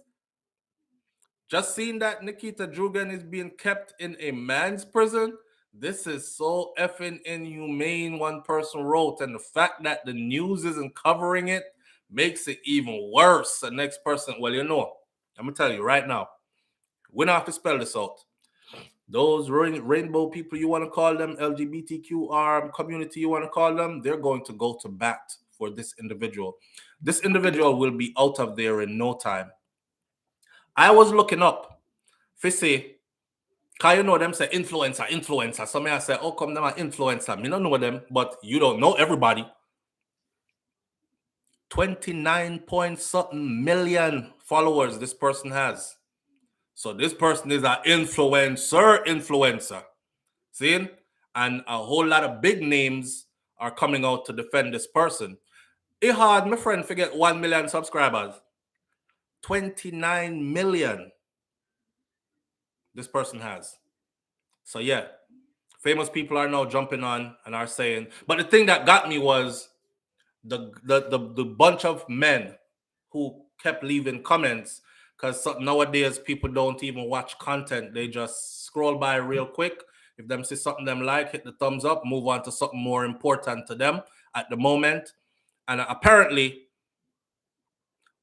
S1: Just seeing that Nikita Drugan is being kept in a man's prison, this is so effing inhumane, one person wrote. And the fact that the news isn't covering it makes it even worse. The next person, well, I'm going to tell you right now, we don't have to spell this out. Those rainbow people, you want to call them, LGBTQ community, you want to call them, they're going to go to bat for this individual. This individual will be out of there in no time. I was looking up, Fissy, because you know them say influencer. So me I say, oh, come them are influencer. Me don't know them, but you don't know everybody. 29 point something million followers this person has. So this person is an influencer. See? And a whole lot of big names are coming out to defend this person. It hard, my friend, forget 1 million subscribers. 29 million this person has. So yeah, famous people are now jumping on and are saying, but the thing that got me was the bunch of men who kept leaving comments, because nowadays people don't even watch content. They just scroll by real quick. If them see something them like, hit the thumbs up, move on to something more important to them at the moment. And apparently,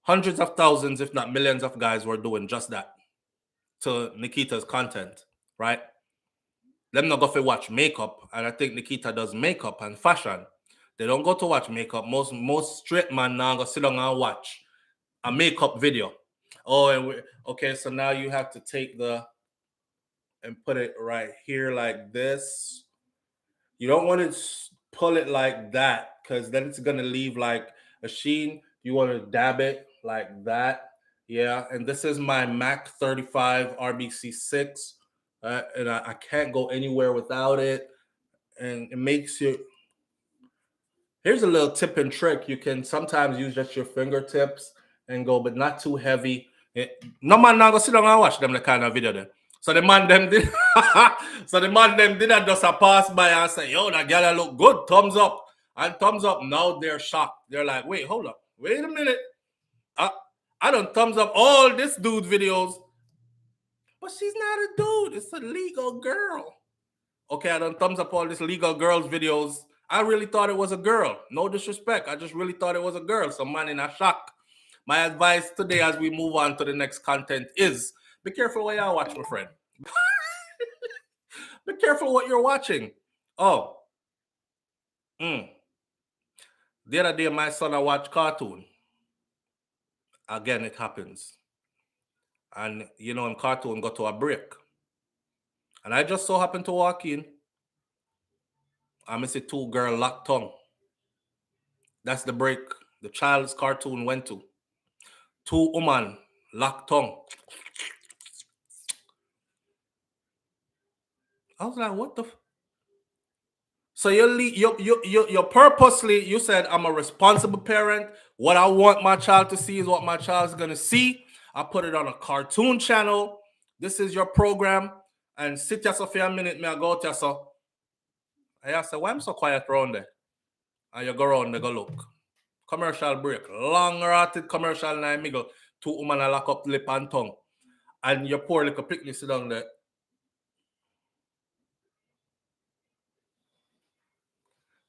S1: hundreds of thousands, if not millions of guys were doing just that to Nikita's content, right? Them not go to watch makeup, and I think Nikita does makeup and fashion. They don't go to watch makeup. Most straight man now go sit down and watch a makeup video. Oh, and okay, so now you have to take and put it right here like this. You don't want to pull it like that because then it's gonna leave like a sheen. You want to dab it like that. Yeah, and this is my Mac 35 RBC6, and I can't go anywhere without it. And it makes you. Here's a little tip and trick. You can sometimes use just your fingertips and go, but not too heavy. No man now go sit down and watch them the kind of video there. So the man them did just a pass by and say, yo, that girl look good, thumbs up. And thumbs up, now they're shocked. They're like, wait, hold up. Wait a minute. I don't thumbs up all this dude videos. But she's not a dude. It's a legal girl. Okay, I don't thumbs up all this legal girls videos. I really thought it was a girl. No disrespect. I just really thought it was a girl. So man in a shock. My advice today as we move on to the next content is be careful what y'all watch, my friend. Be careful what you're watching. Oh. The other day, my son, I watched cartoon. Again, it happens. And, in cartoon, got to a break. And I just so happened to walk in. I see two girls locked tongue. That's the break the child's cartoon went to. Two women locked tongue. I was like, what the? So you purposely, you said, I'm a responsible parent. What I want my child to see is what my child's going to see. I put it on a cartoon channel. This is your program. And sit here for a minute, me I go out here, so. I said, why am I so quiet around there? And you go around there, go look. Commercial break. Long-hearted commercial in the middle. Two women lock up lip and tongue. And your poor little picnic sit down there.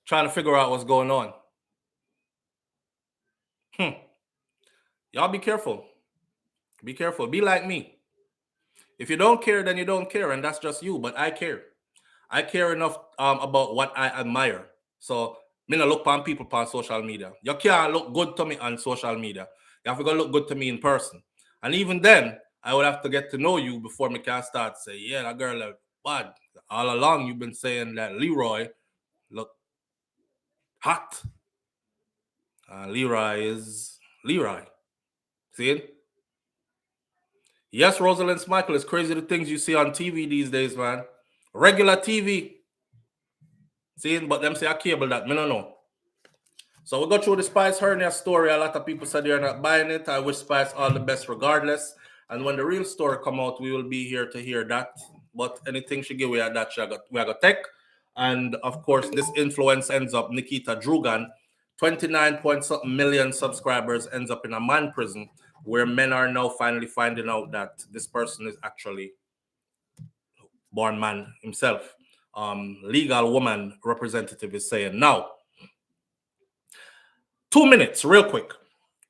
S1: Trying to figure out what's going on. Y'all be careful. Be careful. Be like me. If you don't care, then you don't care, and that's just you. But I care. I care enough about what I admire. So me not look on people on social media. You can't look good to me on social media. You have to go look good to me in person. And even then, I would have to get to know you before me can start say, yeah, that girl look bad. All along you've been saying that Leroy look hot. Leroy is Leroy. See it? Yes, Rosalind Michael, it's crazy the things you see on TV these days, man. Regular TV. See, but them say a cable that me no know. So we go through the Spice hernia story. A lot of people said they're not buying it. I wish Spice all the best regardless. And when the real story come out, we will be here to hear that. But anything she give, we are that we are gonna take. And of course, this influence ends up Nikita Drugan, 29 point something million subscribers, ends up in a man prison where men are now finally finding out that this person is actually born man himself. Legal woman representative is saying now. 2 minutes, real quick.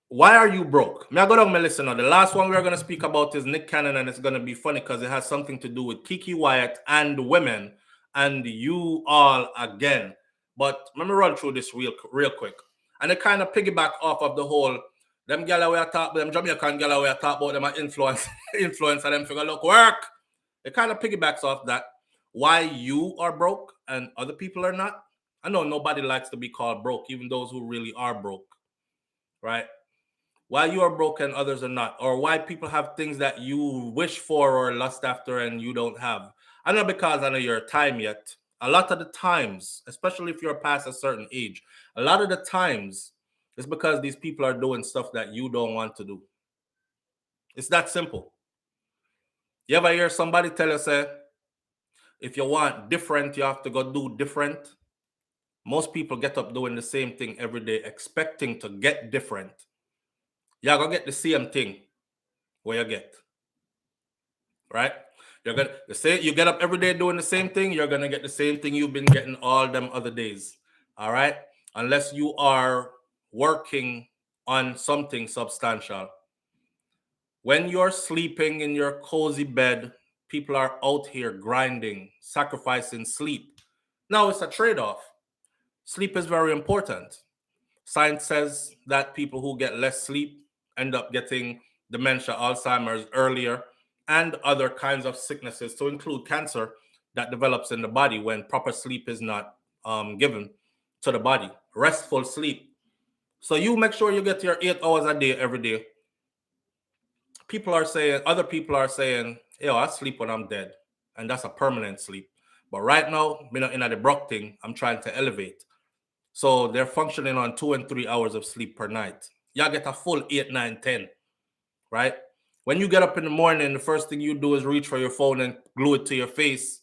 S1: Why are you broke? Me I go down my listen now. The last one we're going to speak about is Nick Cannon, and it's going to be funny because it has something to do with Kiki Wyatt and women and you all again. But let me run through this real quick. And it kind of piggyback off of the whole, them gyal we talk, them Jamaican gyal we talk about them influence and them figure look work. It kind of piggybacks off that. Why you are broke and other people are not. I know nobody likes to be called broke, even those who really are broke, right? Why you are broke and others are not, or why people have things that you wish for or lust after and you don't have. I know because I know your time yet. A lot of the times, especially if you're past a certain age, a lot of the times it's because these people are doing stuff that you don't want to do. It's that simple. You ever hear somebody tell you, say, if you want different, you have to go do different? Most people get up doing the same thing every day, expecting to get different. You're going to get the same thing where you get. Right? You're going to say you get up every day doing the same thing, you're going to get the same thing you've been getting all them other days. All right? Unless you are working on something substantial. When you're sleeping in your cozy bed, people are out here grinding, sacrificing sleep. Now it's a trade-off. Sleep is very important. Science says that people who get less sleep end up getting dementia, Alzheimer's earlier, and other kinds of sicknesses, to include cancer that develops in the body when proper sleep is not given to the body. Restful sleep. So you make sure you get your 8 hours a day every day. Other people are saying, yo, I sleep when I'm dead. And that's a permanent sleep. But right now, in the Brock thing, I'm trying to elevate. So they're functioning on 2 and 3 hours of sleep per night. Y'all get a full 8, 9, 10, right? When you get up in the morning, the first thing you do is reach for your phone and glue it to your face.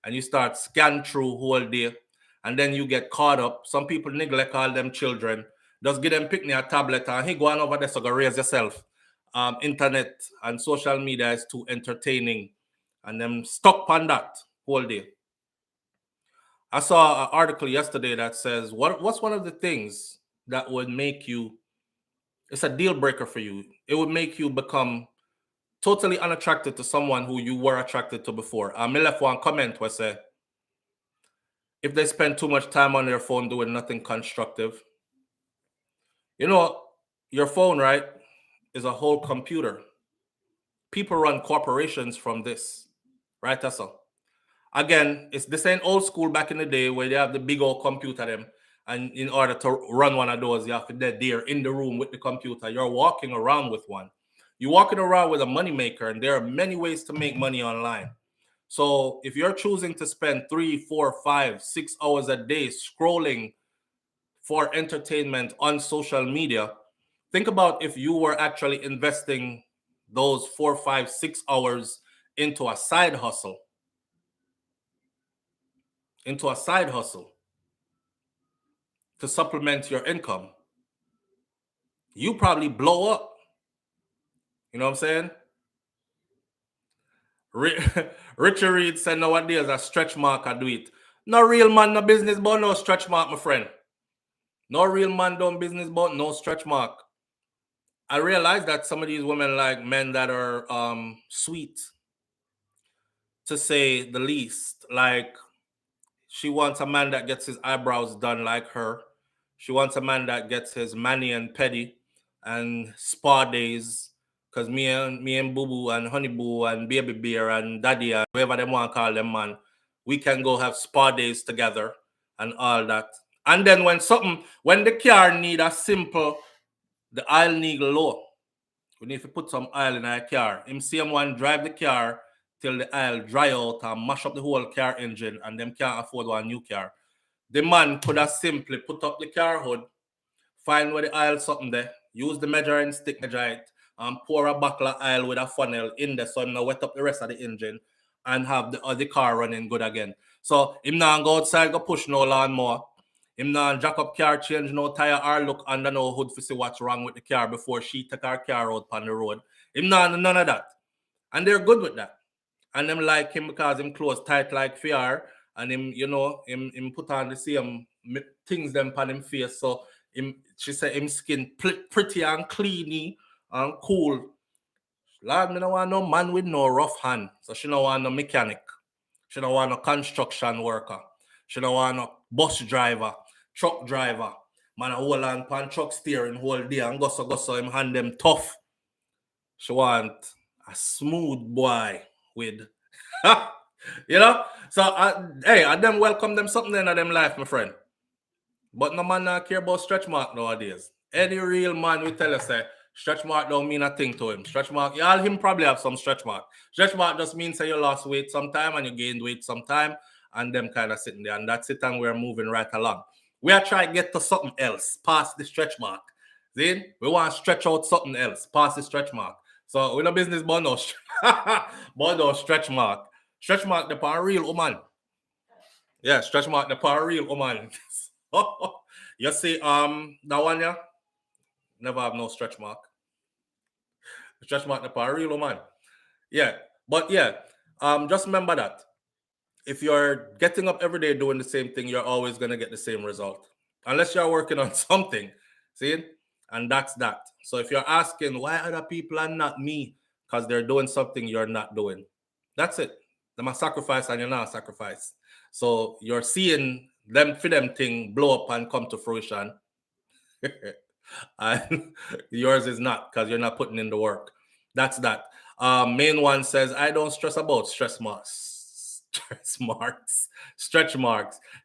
S1: And you start scan through whole day. And then you get caught up. Some people neglect all them children. Just give them pick me a tablet and hey, go on over there so go raise yourself. Internet and social media is too entertaining. And them stuck on that whole day. I saw an article yesterday that says, what's one of the things that would make you, it's a deal breaker for you. It would make you become totally unattracted to someone who you were attracted to before. I left one comment where say, if they spend too much time on their phone doing nothing constructive, you know, your phone, right, is a whole computer. People run corporations from this, right? That's all. Again, this ain't old school back in the day where they have the big old computer them. And in order to run one of those, you have to be there in the room with the computer. You're walking around with one. You're walking around with a money maker, and there are many ways to make money online. So if you're choosing to spend 3, 4, 5, 6 hours a day scrolling for entertainment on social media, think about if you were actually investing those 4, 5, 6 hours into a side hustle. To supplement your income. You probably blow up. You know what I'm saying? Richard Reed said nowadays a stretch mark I do it. No real man, no business, but no stretch mark, my friend. No real man done business, but no stretch mark. I realize that some of these women like men that are sweet. to say the least. Like, she wants a man that gets his eyebrows done like her. She wants a man that gets his mani and pedi and spa days. Cause me and Boo Boo and Honey Boo and Baby Bear and Daddy and whoever them want to call them, man, we can go have spa days together and all that. And then when the car need a simple, the oil need low. We need to put some oil in our car. Him same one drive the car till the oil dry out and mash up the whole car engine, and them can't afford one new car. The man could have simply put up the car hood, find where the oil something there, use the measuring stick, measure it, and pour a buckle of oil with a funnel in there so him not wet up the rest of the engine and have the other car running good again. So him now go outside, go push no lawnmower. Him now jack up car, change no tire or look under no hood to see what's wrong with the car before she take her car out on the road. Him now none of that. And they're good with that. And them like him because him clothes tight like fear. And him, him put on the same things them on him face. So she said him skin pretty and cleany and cool. Lord, me don't want no man with no rough hand. So she don't want no mechanic. She don't want no construction worker. She don't want no bus driver, truck driver. Man a hold on pan truck steering whole day and go him hand them tough. She want a smooth boy with So I them welcome them something in them life, my friend. But no man not care about stretch mark nowadays. Any real man will tell us that stretch mark don't mean a thing to him. Stretch mark, him probably have some stretch mark. Stretch mark just means that you lost weight sometime and you gained weight sometime, and them kind of sitting there, and that's it, and we're moving right along. We are trying to get to something else past the stretch mark. See? We want to stretch out something else past the stretch mark. So we're no business but no stretch mark. Stretch mark the power real woman. Yeah, stretch mark the power real woman. You see, that one, yeah, never have no stretch mark. Stretch mark the power real woman. Yeah, but yeah, just remember that if you're getting up every day doing the same thing, you're always gonna get the same result, unless you're working on something. See, and that's that. So if you're asking why other people are not me, because they're doing something you're not doing, that's it. Them a sacrifice and you're not a sacrifice. So you're seeing them for them thing blow up and come to fruition. And yours is not, because you're not putting in the work. That's that. Main one says, I don't stress about stretch marks.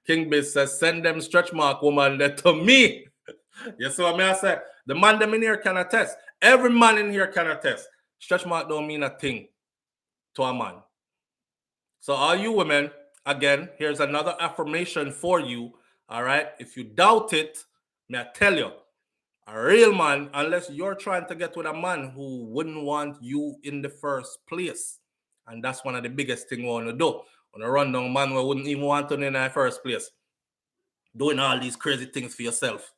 S1: King Biz says, send them stretch mark woman there to me. You see what I say? The man them in here can attest. Every man in here can attest. Stretch mark don't mean a thing to a man. So all you women, again, here's another affirmation for you. All right. If you doubt it, may I tell you, a real man, unless you're trying to get with a man who wouldn't want you in the first place. And that's one of the biggest things we want to do. Want to run down a man who wouldn't even want you in the first place. Doing all these crazy things for yourself.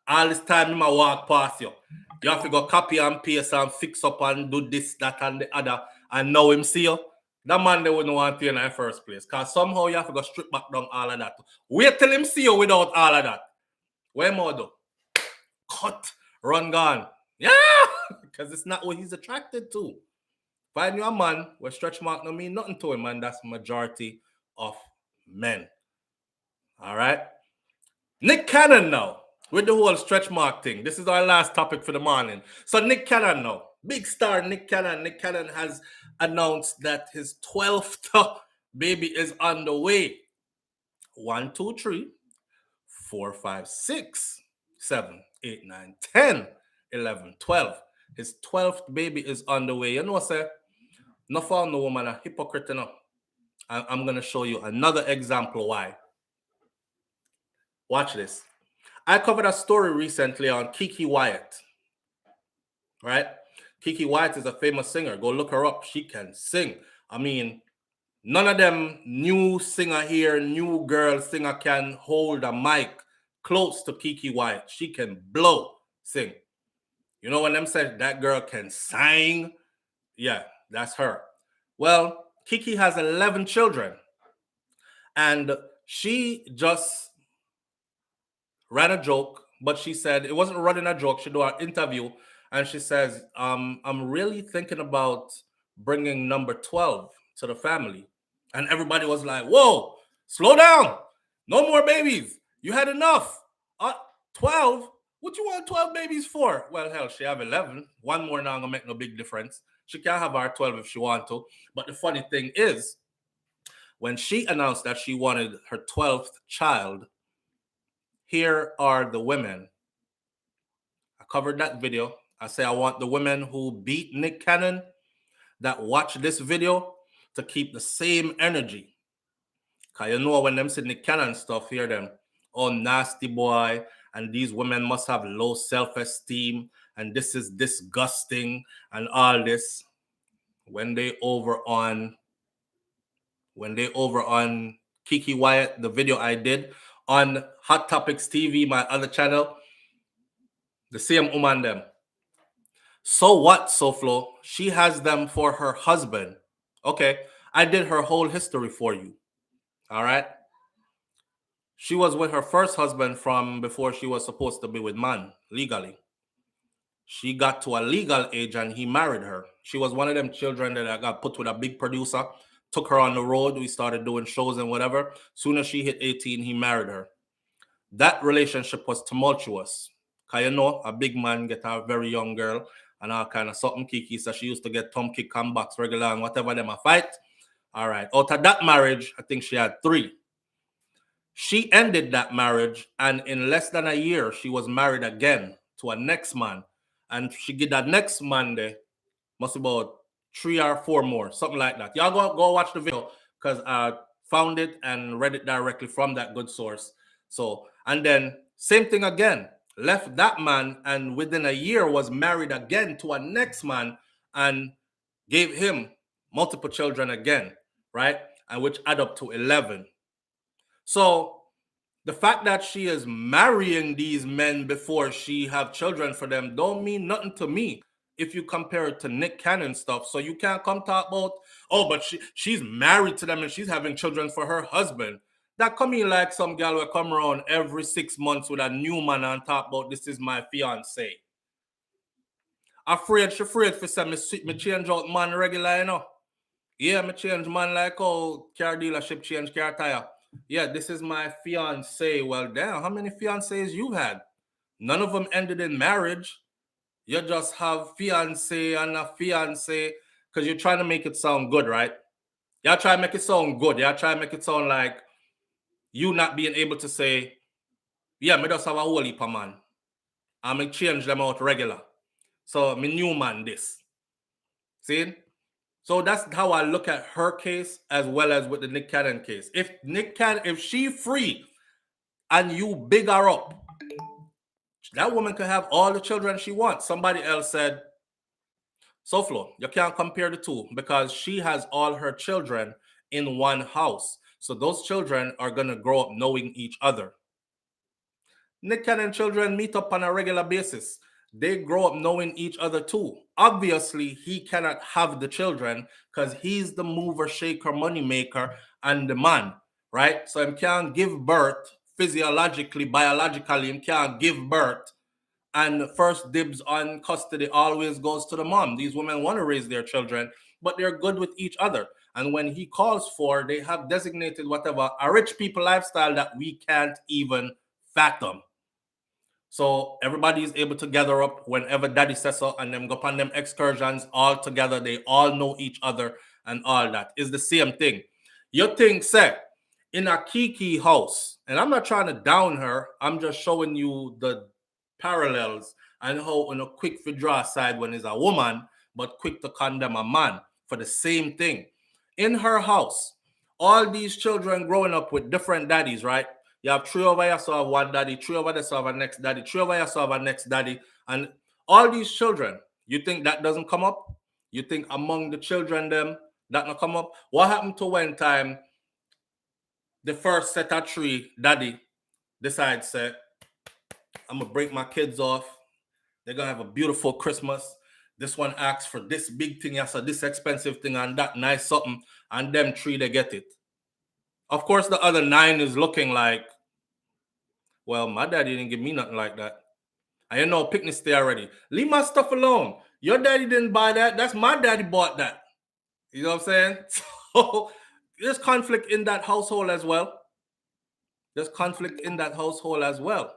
S1: All this time, him a walk past you. You have to go copy and paste and fix up and do this, that, and the other. And now him see you. That man they wouldn't want you in the first place. Because somehow you have to go strip back down all of that. Wait till him see you without all of that. Where more do? Cut. Run gone. Yeah. Because it's not what he's attracted to. Find you a man where stretch mark don't mean nothing to him, and that's majority of men. All right. Nick Cannon now. With the whole stretch mark thing. This is our last topic for the morning. So Nick Cannon now. Big star Nick Cannon. Nick Cannon has announced that his 12th baby is on the way. 1, 2, 3, 4, 5, 6, 7, 8, 9, 10, 11, 12. His 12th baby is on the way. You know what I say? No found no woman a hypocrite enough. I'm going to show you another example why. Watch this. I covered a story recently on Kiki Wyatt. Right? Kiki Wyatt is a famous singer. Go look her up. She can sing. I mean, none of them new singer here, new girl singer can hold a mic close to Kiki Wyatt. She can sing. You know when them said that girl can sing? Yeah, that's her. Well, Kiki has 11 children. And she just ran a joke, but she said it wasn't running a joke. She did an interview, and she says, I'm really thinking about bringing number 12 to the family. And everybody was like, whoa, slow down. No more babies. You had enough. 12? What you want 12 babies for? Well, hell, she have 11. One more now gonna make no big difference. She can have her 12 if she want to. But the funny thing is, when she announced that she wanted her 12th child, here are the women. I covered that video. I say I want the women who beat Nick Cannon that watch this video to keep the same energy. Because you know when them say Nick Cannon stuff, hear them, oh, nasty boy, and these women must have low self-esteem, and this is disgusting, and all this. When they over on Kiki Wyatt, the video I did on Hot Topics TV, my other channel, the same woman them. So what, SouFlo? She has them for her husband. Okay, I did her whole history for you. All right. She was with her first husband from before she was supposed to be with man legally. She got to a legal age and he married her. She was one of them children that got put with a big producer, took her on the road. We started doing shows and whatever. Soon as she hit 18, he married her. That relationship was tumultuous. Because you know, a big man get a very young girl and all kind of something Kiki. So she used to get thumb kick, comebacks regular and whatever them a fight. All right. Out of that marriage, I think she had 3. She ended that marriage, and in less than a year, she was married again to a next man. And she get that next man there, must be about 3 or 4 more, something like that. Y'all go watch the video because I found it and read it directly from that good source. So, and then same thing again, left that man, and within a year was married again to a next man and gave him multiple children again, right? And which add up to 11. So the fact that she is marrying these men before she have children for them don't mean nothing to me if you compare it to Nick Cannon stuff. So you can't come talk about, oh, but she's married to them and she's having children for her husband. That come in like some girl will come around every 6 months with a new man and talk about this is my fiance. She afraid for say me change out man regular, you know. Yeah, me change man like how car dealership change car tire. Yeah, this is my fiance. Well, damn, how many fiancés you had? None of them ended in marriage. You just have fiance and a fiance because you're trying to make it sound good, right? Y'all try to make it sound good. Y'all try to make it sound like you not being able to say, yeah, me just have a whole heap of man. And me change them out regular. So me new man this. See? So that's how I look at her case as well as with the Nick Cannon case. If she free and you big her up, that woman could have all the children she wants. Somebody else said, SouFlo, you can't compare the two because she has all her children in one house. So those children are going to grow up knowing each other. Nick Cannon children meet up on a regular basis. They grow up knowing each other too. Obviously, he cannot have the children because he's the mover, shaker, money maker, and the man, right? So he can't give birth physiologically, biologically, he can't give birth. And first dibs on custody always goes to the mom. These women want to raise their children, but they're good with each other. And when he calls for, they have designated whatever, a rich people lifestyle that we can't even fathom. So everybody is able to gather up whenever daddy says so and them go upon them excursions all together. They all know each other and all that. It's the same thing. You think, say, in a Kiki house, and I'm not trying to down her, I'm just showing you the parallels and how quick to draw aside when it's a woman, but quick to condemn a man for the same thing. In her house, all these children growing up with different daddies, right? You have 3 over here, so have one daddy, 3 over there, so have a next daddy, 3 over here, so have a next daddy. And all these children, you think that doesn't come up? You think among the children them, that not come up? What happened to when time the first set of 3 daddy decides, say, I'm going to break my kids off. They're going to have a beautiful Christmas. This one asks for this big thing, yes, this expensive thing, and that nice something. And them 3, they get it. Of course, the other 9 is looking like, well, my daddy didn't give me nothing like that. I know picnic stay already. Leave my stuff alone. Your daddy didn't buy that. That's my daddy bought that. You know what I'm saying? So there's conflict in that household as well. There's conflict in that household as well.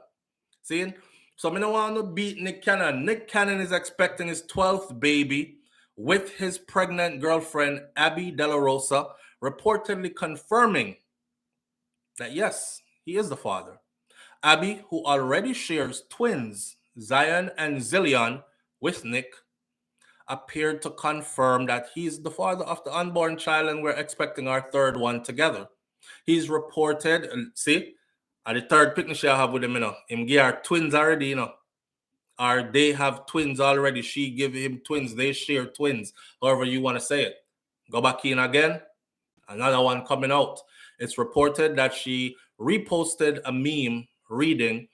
S1: See? So I don't want to beat Nick Cannon. Nick Cannon is expecting his 12th baby with his pregnant girlfriend, Abby De La Rosa, reportedly confirming that yes, he is the father. Abby, who already shares twins, Zion and Zillion, with Nick, appeared to confirm that he's the father of the unborn child and we're expecting our third one together. He's reported, see, the third picnic I have with him, him give her twins already, or they have twins already. She give him twins. They share twins, however you want to say it. Go back in again. Another one coming out. It's reported that she reposted a meme reading,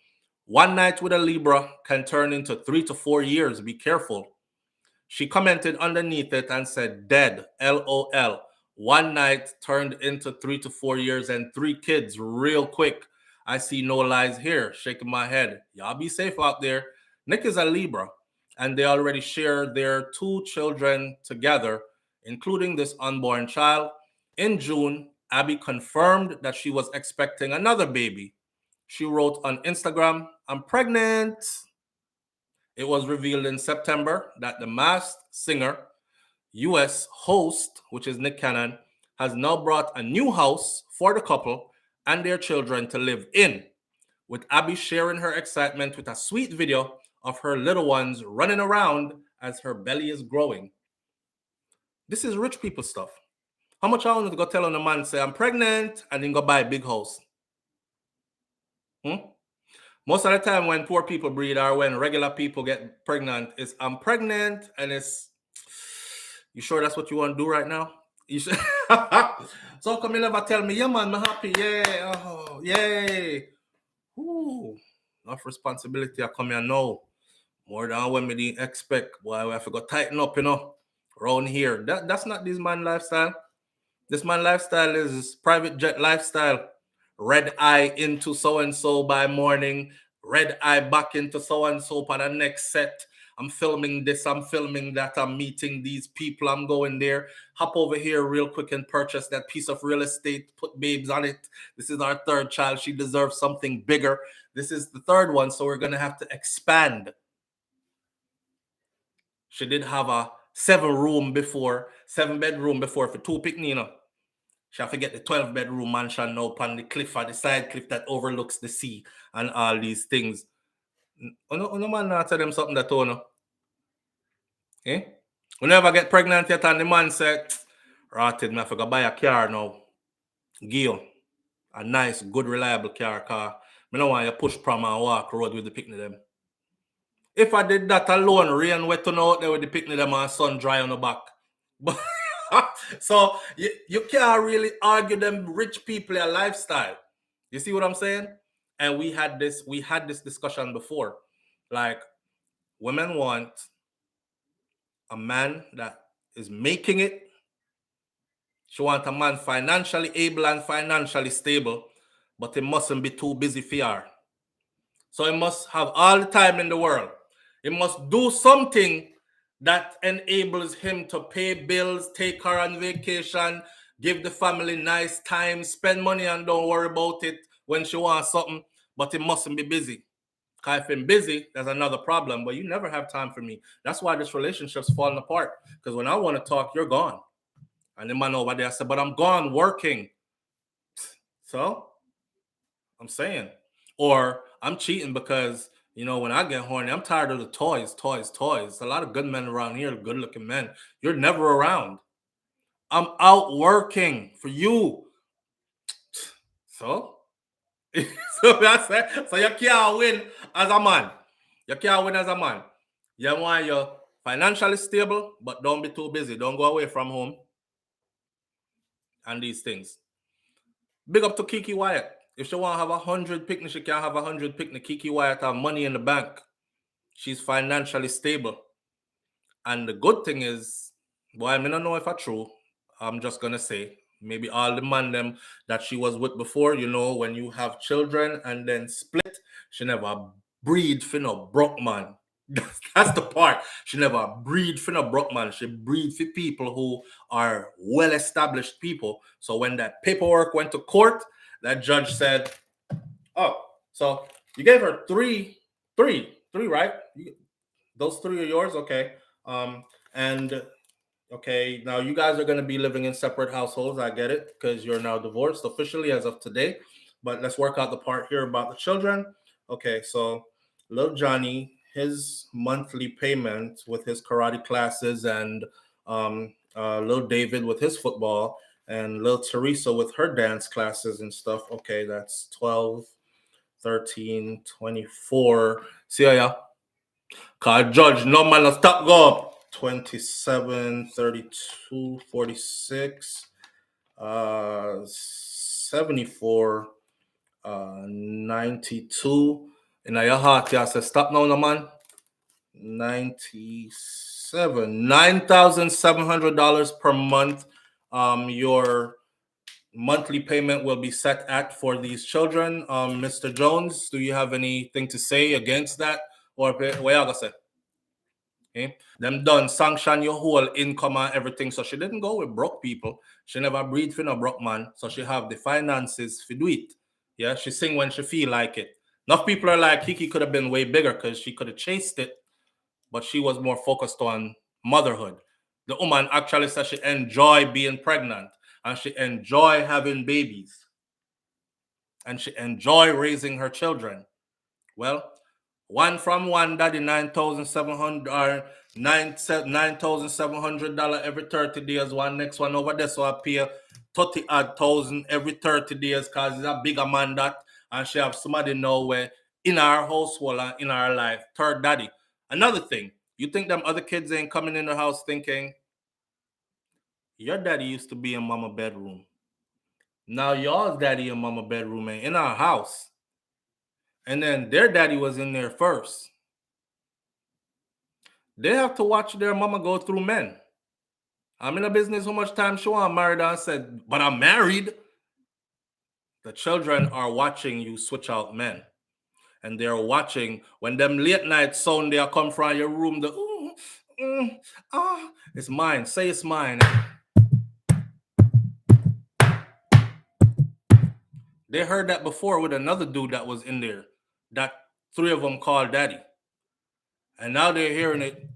S1: "One night with a Libra can turn into 3 to 4 years. Be careful." She commented underneath it and said, "Dead, LOL. One night turned into 3 to 4 years and 3 kids real quick. I see no lies here." Shaking my head. Y'all be safe out there. Nick is a Libra, and they already share their 2 children together, including this unborn child. In June, Abby confirmed that she was expecting another baby. She wrote on Instagram, "I'm pregnant." It was revealed in September that the Masked Singer US host, which is Nick Cannon, has now brought a new house for the couple and their children to live in, with Abby sharing her excitement with a sweet video of her little ones running around as her belly is growing. This is rich people stuff. How much I want to go tell on a man, say, "I'm pregnant," and then go buy a big house? Most of the time when poor people breed or when regular people get pregnant, it's "I'm pregnant," and it's, "You sure that's what you want to do right now?" You should. So come you never tell me, "Yeah man, I'm happy, yeah, oh, yay." Ooh, enough responsibility I come here now. More than when we didn't expect. Boy, we have to go tighten up, around here. That's not this man lifestyle. This man lifestyle is private jet lifestyle. Red eye into so-and-so by morning. Red eye back into so-and-so for the next set. I'm filming this, I'm filming that, I'm meeting these people, I'm going there. Hop over here real quick and purchase that piece of real estate, put babes on it. This is our third child. She deserves something bigger. This is the third one, so we're going to have to expand. She did have a 7-bedroom before for 2 picnic, She have to get the 12-bedroom mansion now upon the cliff or the side cliff that overlooks the sea and all these things. No man not tell them something that no. Eh? We never get pregnant yet and the man said, "Rotted, me I forgot buy a car now. Give you a nice, good, reliable car. Me don't want you push prom and walk road with the picnic them." If I did that alone, rain wet on out there with the picnic them and sun dry on the back. So you can't really argue them rich people their lifestyle. You see what I'm saying? And we had this discussion before. Like, women want a man that is making it. She want a man financially able and financially stable, but he mustn't be too busy for her. So he must have all the time in the world. He must do something that enables him to pay bills, take her on vacation, give the family nice time, spend money and don't worry about it when she wants something, but he mustn't be busy. Because if I'm busy, there's another problem, but you never have time for me. That's why this relationship's falling apart. Because when I want to talk, you're gone. And the man over there said, "But I'm gone working." So, I'm saying. Or I'm cheating because, when I get horny, I'm tired of the toys. A lot of good men around here, good looking men. You're never around. I'm out working for you. So, so that's it. So you can't win as a man. You can't win as a man. You want you're financially stable, but don't be too busy. Don't go away from home. And these things. Big up to Kiki Wyatt. If she want to have 100 picnic, she can have 100 picnic. Kiki Wyatt have money in the bank. She's financially stable. And the good thing is, boy, I don't know if it's true. I'm just going to say, maybe all the man them that she was with before, when you have children and then split, she never breed for no broke man. That's the part. She never breed for no broke man. She breed for people who are well-established people. So when that paperwork went to court, that judge said, "Oh, so you gave her three, right? Those three are yours, okay? And okay, now you guys are going to be living in separate households. I get it because you're now divorced officially as of today. But let's work out the part here about the children. Okay, so little Johnny, his monthly payment with his karate classes, and little David with his football, and little Teresa with her dance classes and stuff. Okay, that's 12, 13, 24. See ya. Cause judge, no man, no stop go up. 27, 32, 46, 74, 92. And now your heart, yeah, say stop now, no man. 97, $9,700 per month. Your monthly payment will be set at for these children. Mr. Jones, do you have anything to say against that? Or what you gonna say? Okay. Them done sanction your whole income and everything. So she didn't go with broke people. She never breed for no broke man. So she have the finances to do it. Yeah, she sing when she feel like it. Enough people are like, Kiki could have been way bigger because she could have chased it, but she was more focused on motherhood. The woman actually said she enjoy being pregnant and she enjoy having babies and she enjoy raising her children. Well, one from one daddy, $9,700 or $9,700 every 30 days. One next one over there, so I pay 30 odd thousand every 30 days because it's a bigger man that, and she have somebody know where in our household and in our life, third daddy. Another thing, you think them other kids ain't coming in the house thinking, your daddy used to be in mama bedroom. Now y'all's daddy and mama bedroom ain't in our house. And then their daddy was in there first. They have to watch their mama go through men. I'm in a business how much time she want married and said, but I'm married. The children are watching you switch out men. And they're watching when them late night sound they come from your room, it's mine. Say it's mine. They heard that before with another dude that was in there. That three of them called daddy. And now they're hearing it.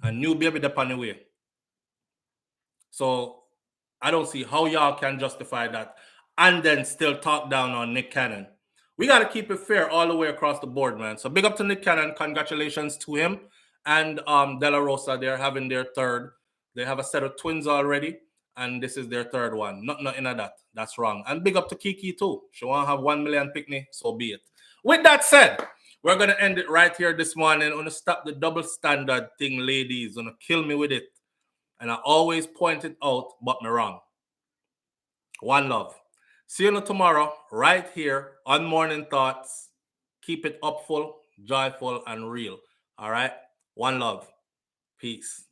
S1: A new baby up on the way. So I don't see how y'all can justify that and then still talk down on Nick Cannon. We got to keep it fair all the way across the board, man. So big up to Nick Cannon. Congratulations to him. And De La Rosa, they're having their third. They have a set of twins already, and this is their third one. Nothing of that. That's wrong. And big up to Kiki, too. She want to have 1 million picnic, so be it. With that said, we're going to end it right here this morning. I'm going to stop the double standard thing, ladies. Going to kill me with it. And I always point it out, but me wrong. One love. See you tomorrow, right here on Morning Thoughts. Keep it upful, joyful, and real. All right? One love. Peace.